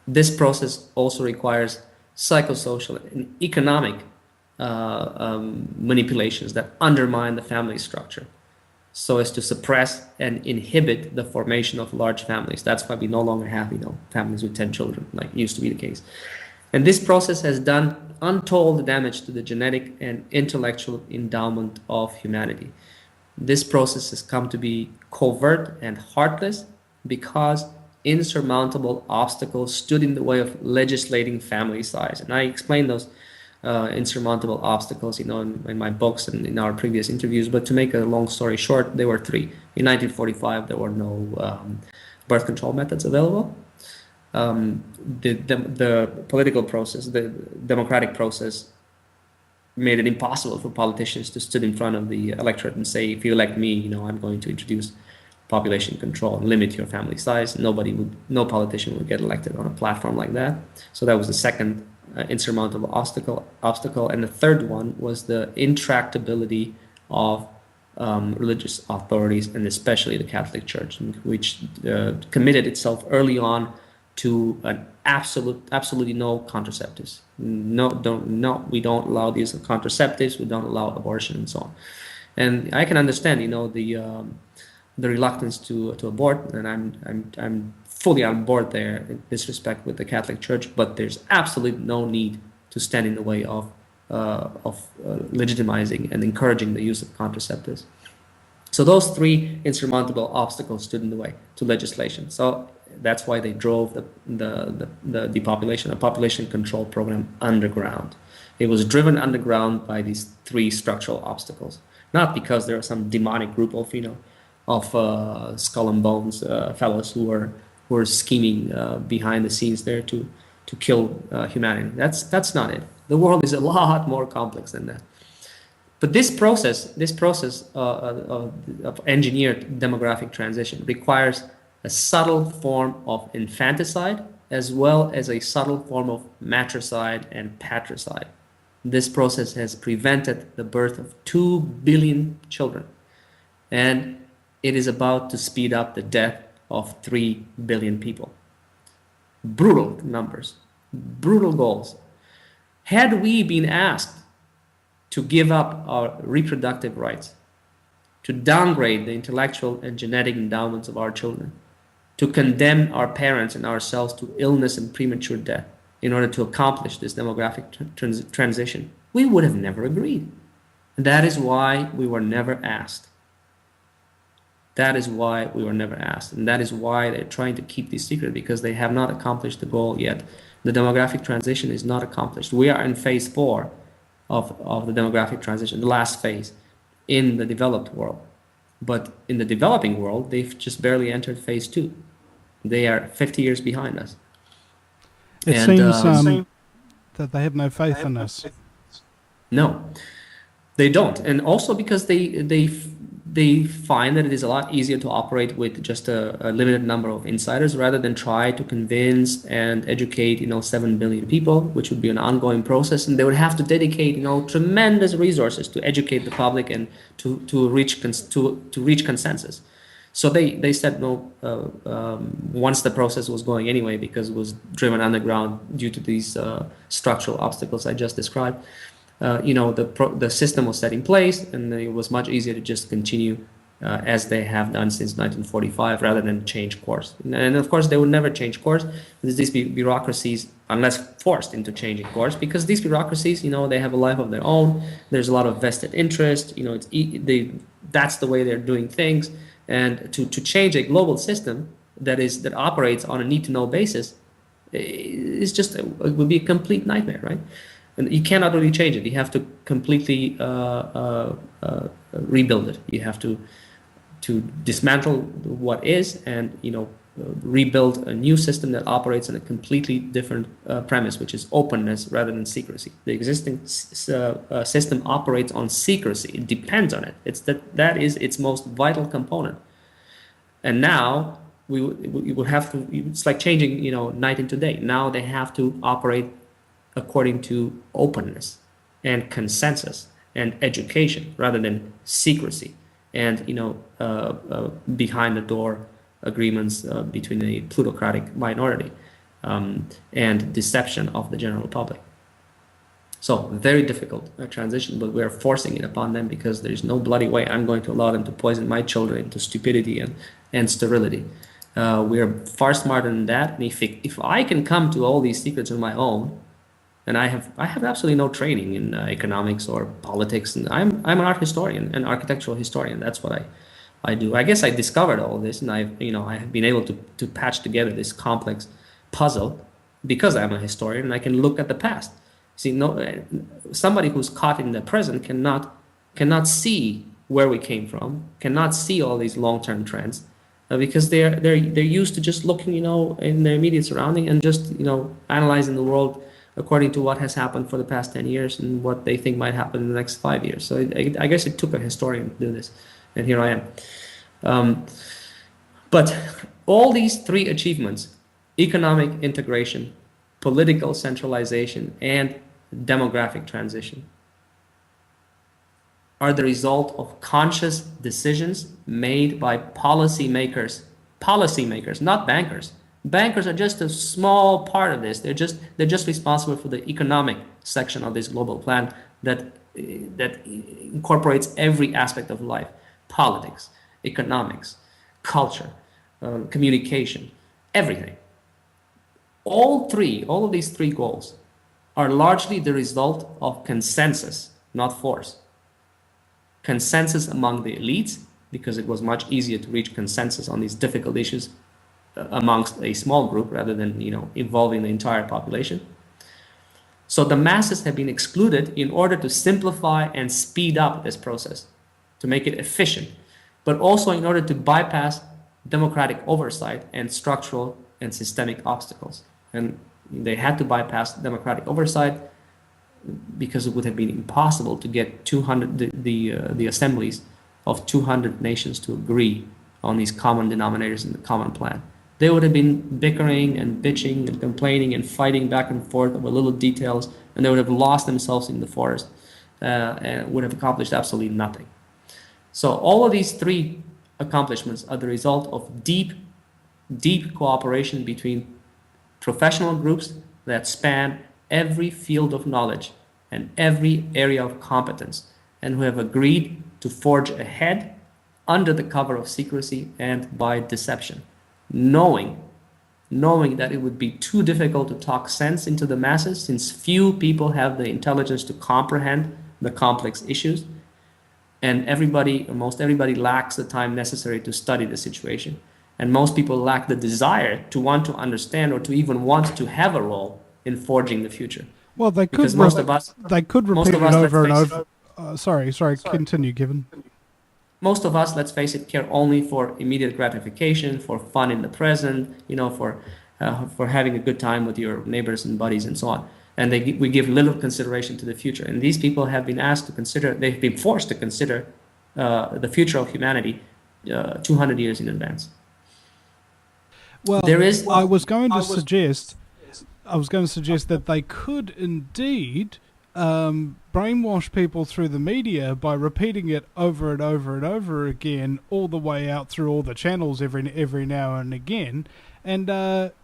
This process also requires psychosocial and economic manipulations that undermine the family structure so as to suppress and inhibit the formation of large families. That's why we no longer have, families with 10 children, like used to be the case. And this process has done untold damage to the genetic and intellectual endowment of humanity. This process has come to be covert and heartless because insurmountable obstacles stood in the way of legislating family size. And I explained those insurmountable obstacles, in my books and in our previous interviews. But to make a long story short, there were three. In 1945, there were no birth control methods available. The political process, the democratic process, made it impossible for politicians to stand in front of the electorate and say, if you elect me, I'm going to introduce population control and limit your family size. No politician would get elected on a platform like that. So that was the second insurmountable obstacle. And the third one was the intractability of religious authorities, and especially the Catholic Church, which committed itself early on to an absolutely no contraceptives. We don't allow these contraceptives. We don't allow abortion and so on. And I can understand, the reluctance to abort, and I'm fully on board there in this respect with the Catholic Church. But there's absolutely no need to stand in the way of legitimizing and encouraging the use of contraceptives. So those three insurmountable obstacles stood in the way to legislation. So that's why they drove the depopulation, a population control program underground. It was driven underground by these three structural obstacles, not because there was some demonic group of skull and bones fellows who were scheming behind the scenes there to kill humanity. That's not it. The world is a lot more complex than that. But this process of engineered demographic transition requires a subtle form of infanticide as well as a subtle form of matricide and patricide. This process has prevented the birth of 2 billion children, and it is about to speed up the death of 3 billion people. Brutal numbers, brutal goals. Had we been asked to give up our reproductive rights, to downgrade the intellectual and genetic endowments of our children, to condemn our parents and ourselves to illness and premature death in order to accomplish this demographic transition, we would have never agreed. And that is why we were never asked. That is why we were never asked. And that is why they're trying to keep this secret, because they have not accomplished the goal yet. The demographic transition is not accomplished. We are in phase 4 of the demographic transition, the last phase in the developed world. But in the developing world, they've just barely entered phase 2. They are 50 years behind us. It seems that they have no faith in us. No, they don't. And also because they find that it is a lot easier to operate with just a limited number of insiders rather than try to convince and educate 7 billion people, which would be an ongoing process, and they would have to dedicate tremendous resources to educate the public and to reach consensus. So they said no once the process was going anyway, because it was driven underground due to these structural obstacles I just described. The system was set in place, and it was much easier to just continue as they have done since 1945, rather than change course. And of course, they would never change course. There's these bureaucracies, unless forced into changing course, because these bureaucracies, they have a life of their own. There's a lot of vested interest. That's the way they're doing things. And to change a global system that operates on a need-to-know basis is just it would be a complete nightmare, right? And you cannot really change it. You have to completely rebuild it. You have to dismantle what is, and rebuild a new system that operates on a completely different premise, which is openness rather than secrecy. The existing system operates on secrecy. It depends on it. That is its most vital component. And now we would have to. It's like changing night into day. Now they have to operate according to openness and consensus and education rather than secrecy and behind the door agreements between a plutocratic minority and deception of the general public. So very difficult transition, but we're forcing it upon them because there's no bloody way I'm going to allow them to poison my children into stupidity and sterility. We're far smarter than that. And if I can come to all these secrets on my own, and I have absolutely no training in economics or politics, and I'm an art historian, an architectural historian. That's what I do. I guess I discovered all this, and I have been able to patch together this complex puzzle because I'm a historian, and I can look at the past. See, somebody who's caught in the present cannot see where we came from, cannot see all these long-term trends, because they're used to just looking, in their immediate surrounding and just analyzing the world according to what has happened for the past 10 years and what they think might happen in the next 5 years. So I guess it took a historian to do this, and here I am. But all these 3 achievements, economic integration, political centralization, and demographic transition, are the result of conscious decisions made by policymakers, not bankers. Bankers are just a small part of this. They're just responsible for the economic section of this global plan that incorporates every aspect of life: politics, economics, culture, communication, everything. All of these 3 goals are largely the result of consensus, not force. Consensus among the elites, because it was much easier to reach consensus on these difficult issues amongst a small group rather than, involving the entire population. So the masses have been excluded in order to simplify and speed up this process, to make it efficient, but also in order to bypass democratic oversight and structural and systemic obstacles. And they had to bypass democratic oversight because it would have been impossible to get 200 the assemblies of 200 nations to agree on these common denominators in the common plan. They would have been bickering and bitching and complaining and fighting back and forth over little details, and they would have lost themselves in the forest and would have accomplished absolutely nothing. So all of these three accomplishments are the result of deep, deep cooperation between professional groups that span every field of knowledge and every area of competence, and who have agreed to forge ahead under the cover of secrecy and by deception, knowing that it would be too difficult to talk sense into the masses, since few people have the intelligence to comprehend the complex issues, and most everybody lacks the time necessary to study the situation, and most people lack the desire to want to understand or to even want to have a role in forging the future. Well, they could repeat it over and over. Sorry, continue, Kevin. Most of us, let's face it, care only for immediate gratification, for fun in the present, for having a good time with your neighbors and buddies and so on. And we give little consideration to the future. And they've been forced to consider the future of humanity 200 years in advance. Well, I was going to suggest that they could indeed brainwash people through the media by repeating it over and over and over again, all the way out through all the channels every now and again, and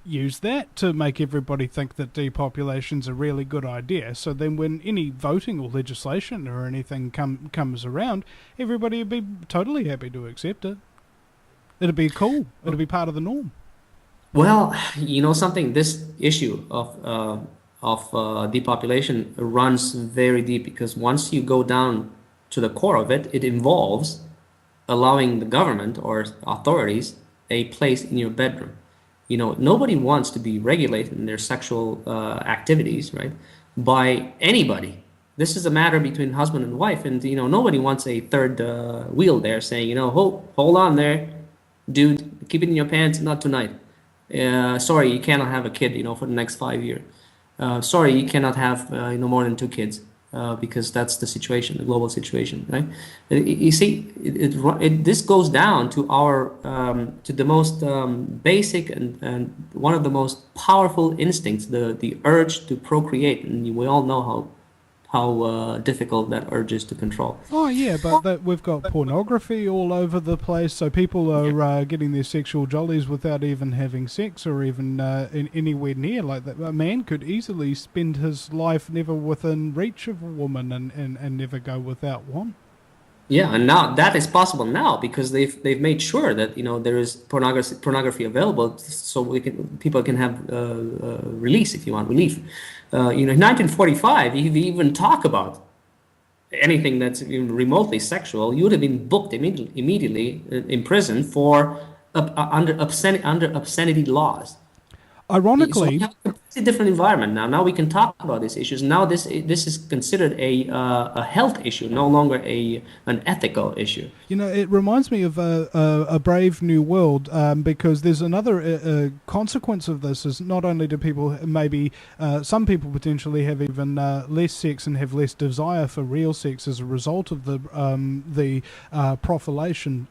use that to make everybody think that depopulation's a really good idea. So then when any voting or legislation or anything comes around, everybody would be totally happy to accept it. It'd be cool. It'd be part of the norm. Well, something, this issue of depopulation runs very deep, because once you go down to the core of it, it involves allowing the government or authorities a place in your bedroom. Nobody wants to be regulated in their sexual activities, right, by anybody. This is a matter between husband and wife, and nobody wants a third wheel there saying, hold on there, dude, keep it in your pants, not tonight. Sorry, you cannot have a kid, for the next 5 years. Sorry, you cannot have, more than 2 kids, because that's the situation, the global situation, right? You see, this goes down to to the most basic and one of the most powerful instincts, the urge to procreate, and we all know how difficult that urge is to control. Oh yeah, but we've got pornography all over the place, so people are getting their sexual jollies without even having sex or even anywhere near like that. A man could easily spend his life never within reach of a woman and never go without one. Yeah, and now that is possible now, because they've made sure that there is pornography available, so people can have release, if you want, relief. In 1945, if you even talk about anything that's even remotely sexual, you would have been booked immediately in prison for under obscenity laws. Ironically, so we have a completely different environment now. Now we can talk about these issues. Now this is considered a health issue, no longer an ethical issue. It reminds me of a Brave New World, because there's another consequence of this is not only do people some people potentially have even less sex and have less desire for real sex as a result of the proliferation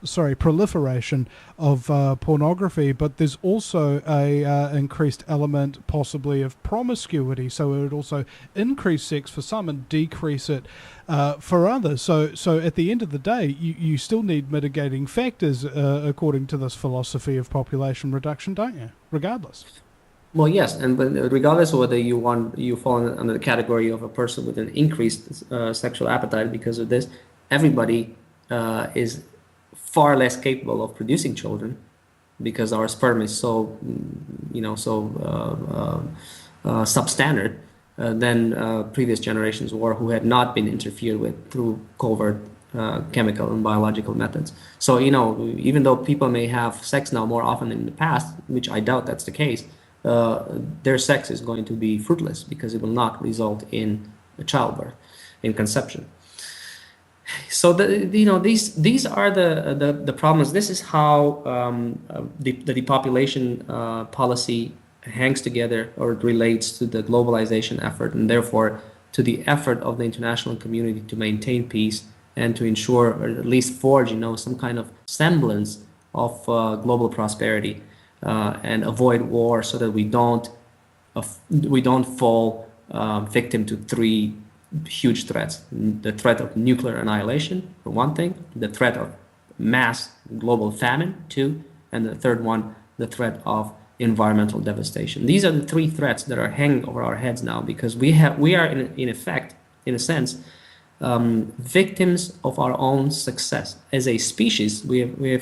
of pornography, but there's also a increased element possibly of promiscuity, so it would also increase sex for some and decrease it for others. So at the end of the day, you still need mitigating factors according to this philosophy of population reduction, don't you? Regardless. Well, yes, but regardless of whether you fall under the category of a person with an increased sexual appetite because of this, everybody is far less capable of producing children, because our sperm is so substandard than previous generations were, who had not been interfered with through covert chemical and biological methods. So, even though people may have sex now more often than in the past, which I doubt that's the case, their sex is going to be fruitless because it will not result in a childbirth, in conception. So these are the problems. This is how the depopulation policy hangs together or relates to the globalization effort, and therefore to the effort of the international community to maintain peace and to ensure, or at least forge, some kind of semblance of global prosperity and avoid war, so that we don't fall victim to three huge threats: the threat of nuclear annihilation, for one thing; the threat of mass global famine, two; and the third one, the threat of environmental devastation. These are the three threats that are hanging over our heads now, because we are in effect, in a sense, victims of our own success as a species. We're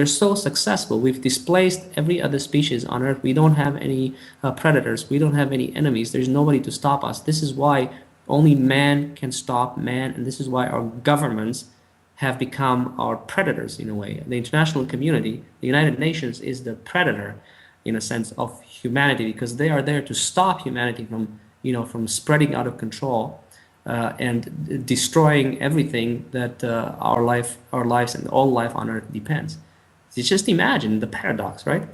so successful. We've displaced every other species on Earth. We don't have any predators. We don't have any enemies. There's nobody to stop us. This is why only man can stop man, and this is why our governments have become our predators in a way. The international community, the United Nations, is the predator, in a sense, of humanity, because they are there to stop humanity from spreading out of control and destroying everything that our lives and all life on Earth depends. Just imagine the paradox, right?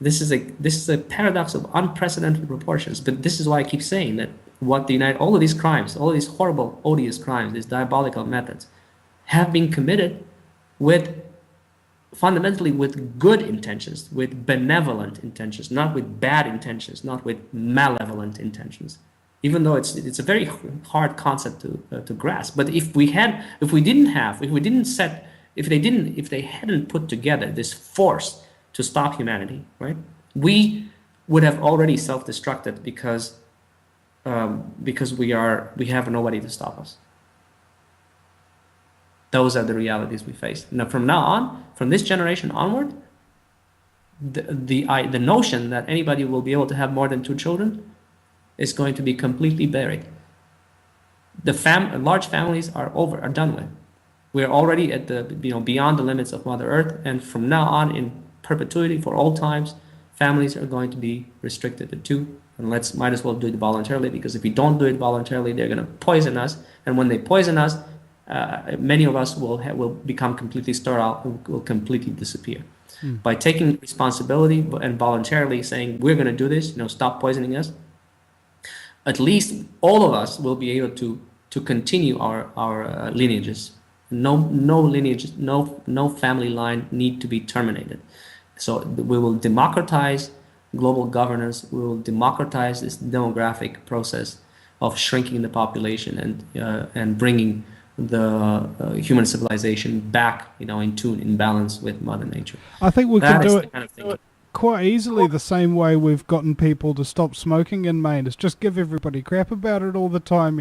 This is a paradox of unprecedented proportions. But this is why I keep saying that all of these crimes, all of these horrible, odious crimes, these diabolical methods, have been committed fundamentally with good intentions, with benevolent intentions, not with bad intentions, not with malevolent intentions. Even though it's a very hard concept to grasp. But if they hadn't put together this force to stop humanity, right, we would have already self-destructed because we have nobody to stop us. Those are the realities we face. Now, from this generation onward, the notion that anybody will be able to have more than 2 children is going to be completely buried. Large families are done with. We're already at beyond the limits of Mother Earth, and from now on, in perpetuity, for all times, families are going to be restricted to 2. And might as well do it voluntarily, because if we don't do it voluntarily, they're going to poison us. And when they poison us, many of us will become completely sterile and will completely disappear. By taking responsibility and voluntarily saying, we're going to do this, stop poisoning us, at least all of us will be able to continue our lineages. No lineage, no family line need to be terminated. So we will democratize global governance. We will democratize this demographic process of shrinking the population and bringing the human civilization back, in tune, in balance with Mother Nature. I think we can do it quite easily the same way we've gotten people to stop smoking in Maine. Is just give everybody crap about it all the time,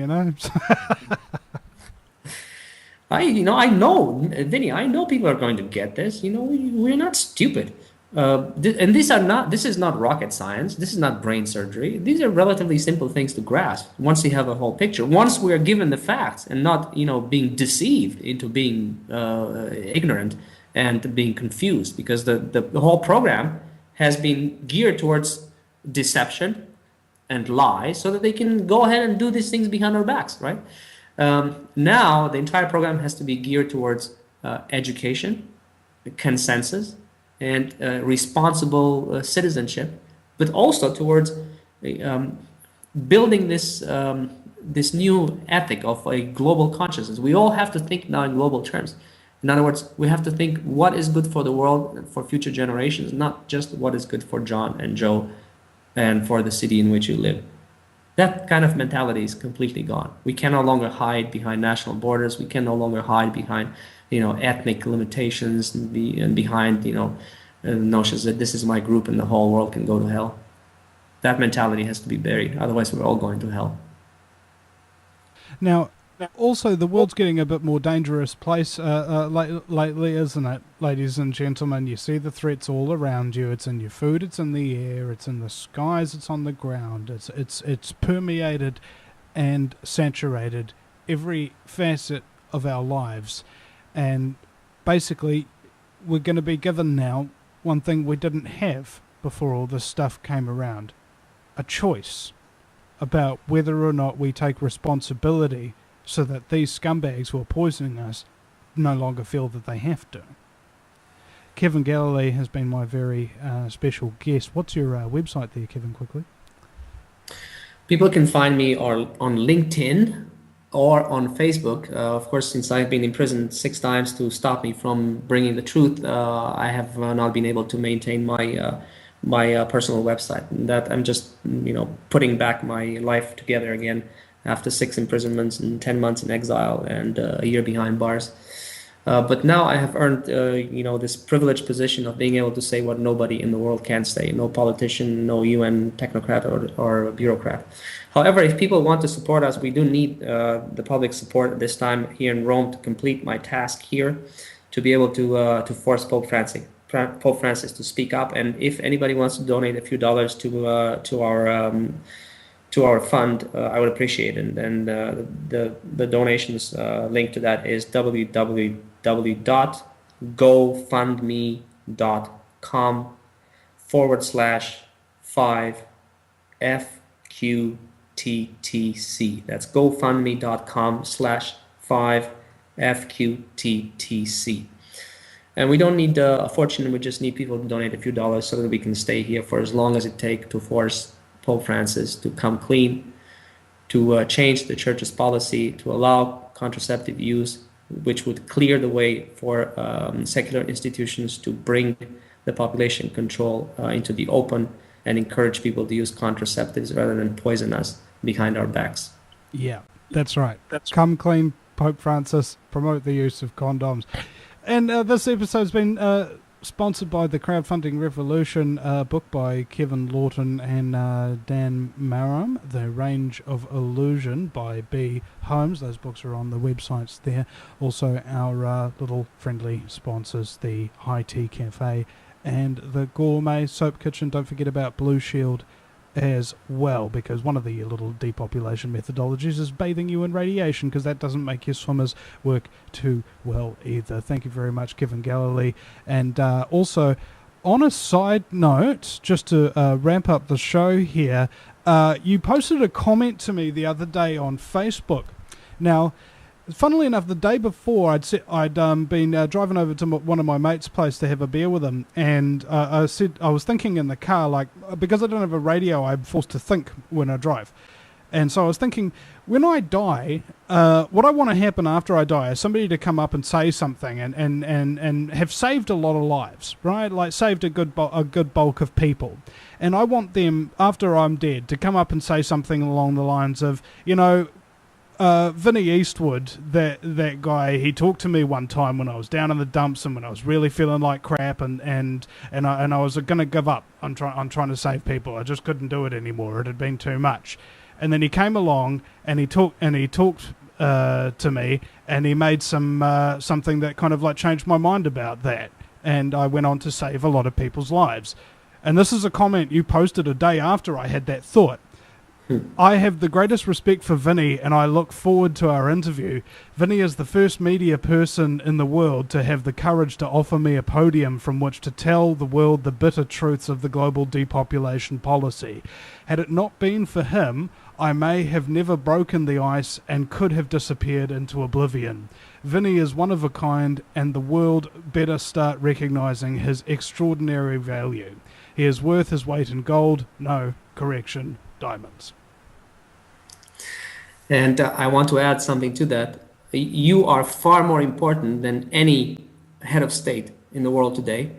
I know, Vinny, I know people are going to get this. We're not stupid. And this is not rocket science. This is not brain surgery. These are relatively simple things to grasp once you have a whole picture. Once we are given the facts and not, being deceived into being ignorant and being confused, because the whole program has been geared towards deception and lies so that they can go ahead and do these things behind our backs, right? Now the entire program has to be geared towards education, consensus, and responsible citizenship, but also towards building this new ethic of a global consciousness. We all have to think now in global terms. In other words, we have to think what is good for the world and for future generations, not just what is good for John and Joe and for the city in which you live. That kind of mentality is completely gone. We can no longer hide behind national borders. We can no longer hide behind, ethnic limitations and behind, notions that this is my group and the whole world can go to hell. That mentality has to be buried. Otherwise, we're all going to hell. Now, also, the world's getting a bit more dangerous place lately, isn't it, ladies and gentlemen? You see the threats all around you. It's in your food, it's in the air, it's in the skies, it's on the ground. It's permeated and saturated every facet of our lives. And basically, we're going to be given now one thing we didn't have before all this stuff came around, a choice about whether or not we take responsibility so that these scumbags who are poisoning us no longer feel that they have to. Kevin Galalae has been my very special guest. What's your website there, Kevin, quickly? People can find me on LinkedIn or on Facebook. Of course, since I've been imprisoned 6 times to stop me from bringing the truth, I have not been able to maintain my personal website. And that I'm just, putting back my life together again after 6 imprisonments and 10 months in exile and a year behind bars. But now I have earned, this privileged position of being able to say what nobody in the world can say. No politician, no UN technocrat or bureaucrat. However, if people want to support us, we do need the public support at this time here in Rome to complete my task here, to be able to force Pope Francis to speak up. And if anybody wants to donate a few dollars to our fund, I would appreciate it. And the donations link to that is www.gofundme.com/5FQTTC. That's gofundme.com/5FQTTC. And we don't need a fortune. We just need people to donate a few dollars so that we can stay here for as long as it takes to force Pope Francis to come clean, to change the church's policy, to allow contraceptive use, which would clear the way for secular institutions to bring the population control into the open and encourage people to use contraceptives rather than poison us behind our backs. Yeah, that's right. Come clean, Pope Francis, promote the use of condoms. And this episode's been sponsored by the Crowdfunding Revolution, book by Kevin Lawton and Dan Maram, The Range of Illusion by B. Holmes. Those books are on the websites there. Also our little friendly sponsors, the High Tea Cafe and the Gourmet Soap Kitchen. Don't forget about Blue Shield as well, because one of the little depopulation methodologies is bathing you in radiation, because that doesn't make your swimmers work too well either. Thank you very much, Kevin Galalae. And also, on a side note, just to ramp up the show here, you posted a comment to me the other day on Facebook. Now, funnily enough, the day before, I'd been driving over to one of my mates' place to have a beer with him, and I was thinking in the car, like, because I don't have a radio, I'm forced to think when I drive. And so I was thinking, when I die, what I want to happen after I die is somebody to come up and say something and have saved a lot of lives, right? Like saved a good bulk of people. And I want them, after I'm dead, to come up and say something along the lines of, Vinny Eastwood, that guy, he talked to me one time when I was down in the dumps and when I was really feeling like crap and I was going to give up on trying to save people. I just couldn't do it anymore. It had been too much. And then he came along and he talked to me, and he made something that kind of like changed my mind about that. And I went on to save a lot of people's lives. And this is a comment you posted a day after I had that thought. I have the greatest respect for Vinny, and I look forward to our interview. Vinny is the first media person in the world to have the courage to offer me a podium from which to tell the world the bitter truths of the global depopulation policy. Had it not been for him, I may have never broken the ice and could have disappeared into oblivion. Vinny is one of a kind, and the world better start recognizing his extraordinary value. He is worth his weight in gold, no, correction, diamonds. And I want to add something to that. You are far more important than any head of state in the world today,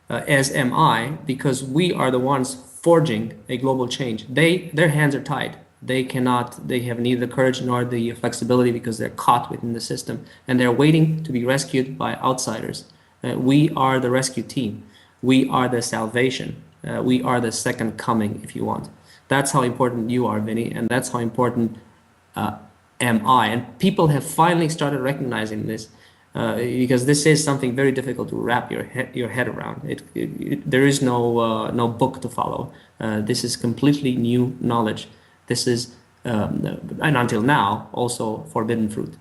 as am I, because we are the ones forging a global change. Their hands are tied. They have neither the courage nor the flexibility because they're caught within the system and they're waiting to be rescued by outsiders. We are the rescue team. We are the salvation. We are the second coming, if you want. That's how important you are, Vinny, and that's how important am I. And people have finally started recognizing this because this is something very difficult to wrap your head around. There is no book to follow. This is completely new knowledge. This is, and until now, also forbidden fruit.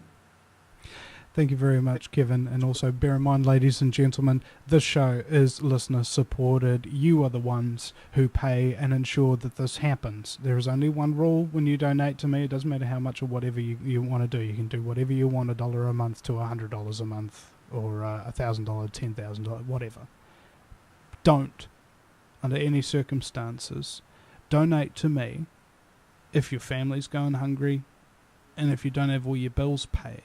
Thank you very much, Kevin. And also bear in mind, ladies and gentlemen, this show is listener supported. You are the ones who pay and ensure that this happens. There is only one rule when you donate to me. It doesn't matter how much or whatever you want to do. You can do whatever you want, $1 a month to $100 a month, or $1,000, $10,000, whatever. Don't, under any circumstances, donate to me if your family's going hungry and if you don't have all your bills paid.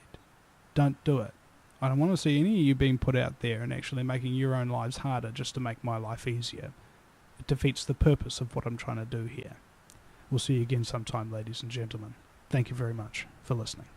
Don't do it. I don't want to see any of you being put out there and actually making your own lives harder just to make my life easier. It defeats the purpose of what I'm trying to do here. We'll see you again sometime, ladies and gentlemen. Thank you very much for listening.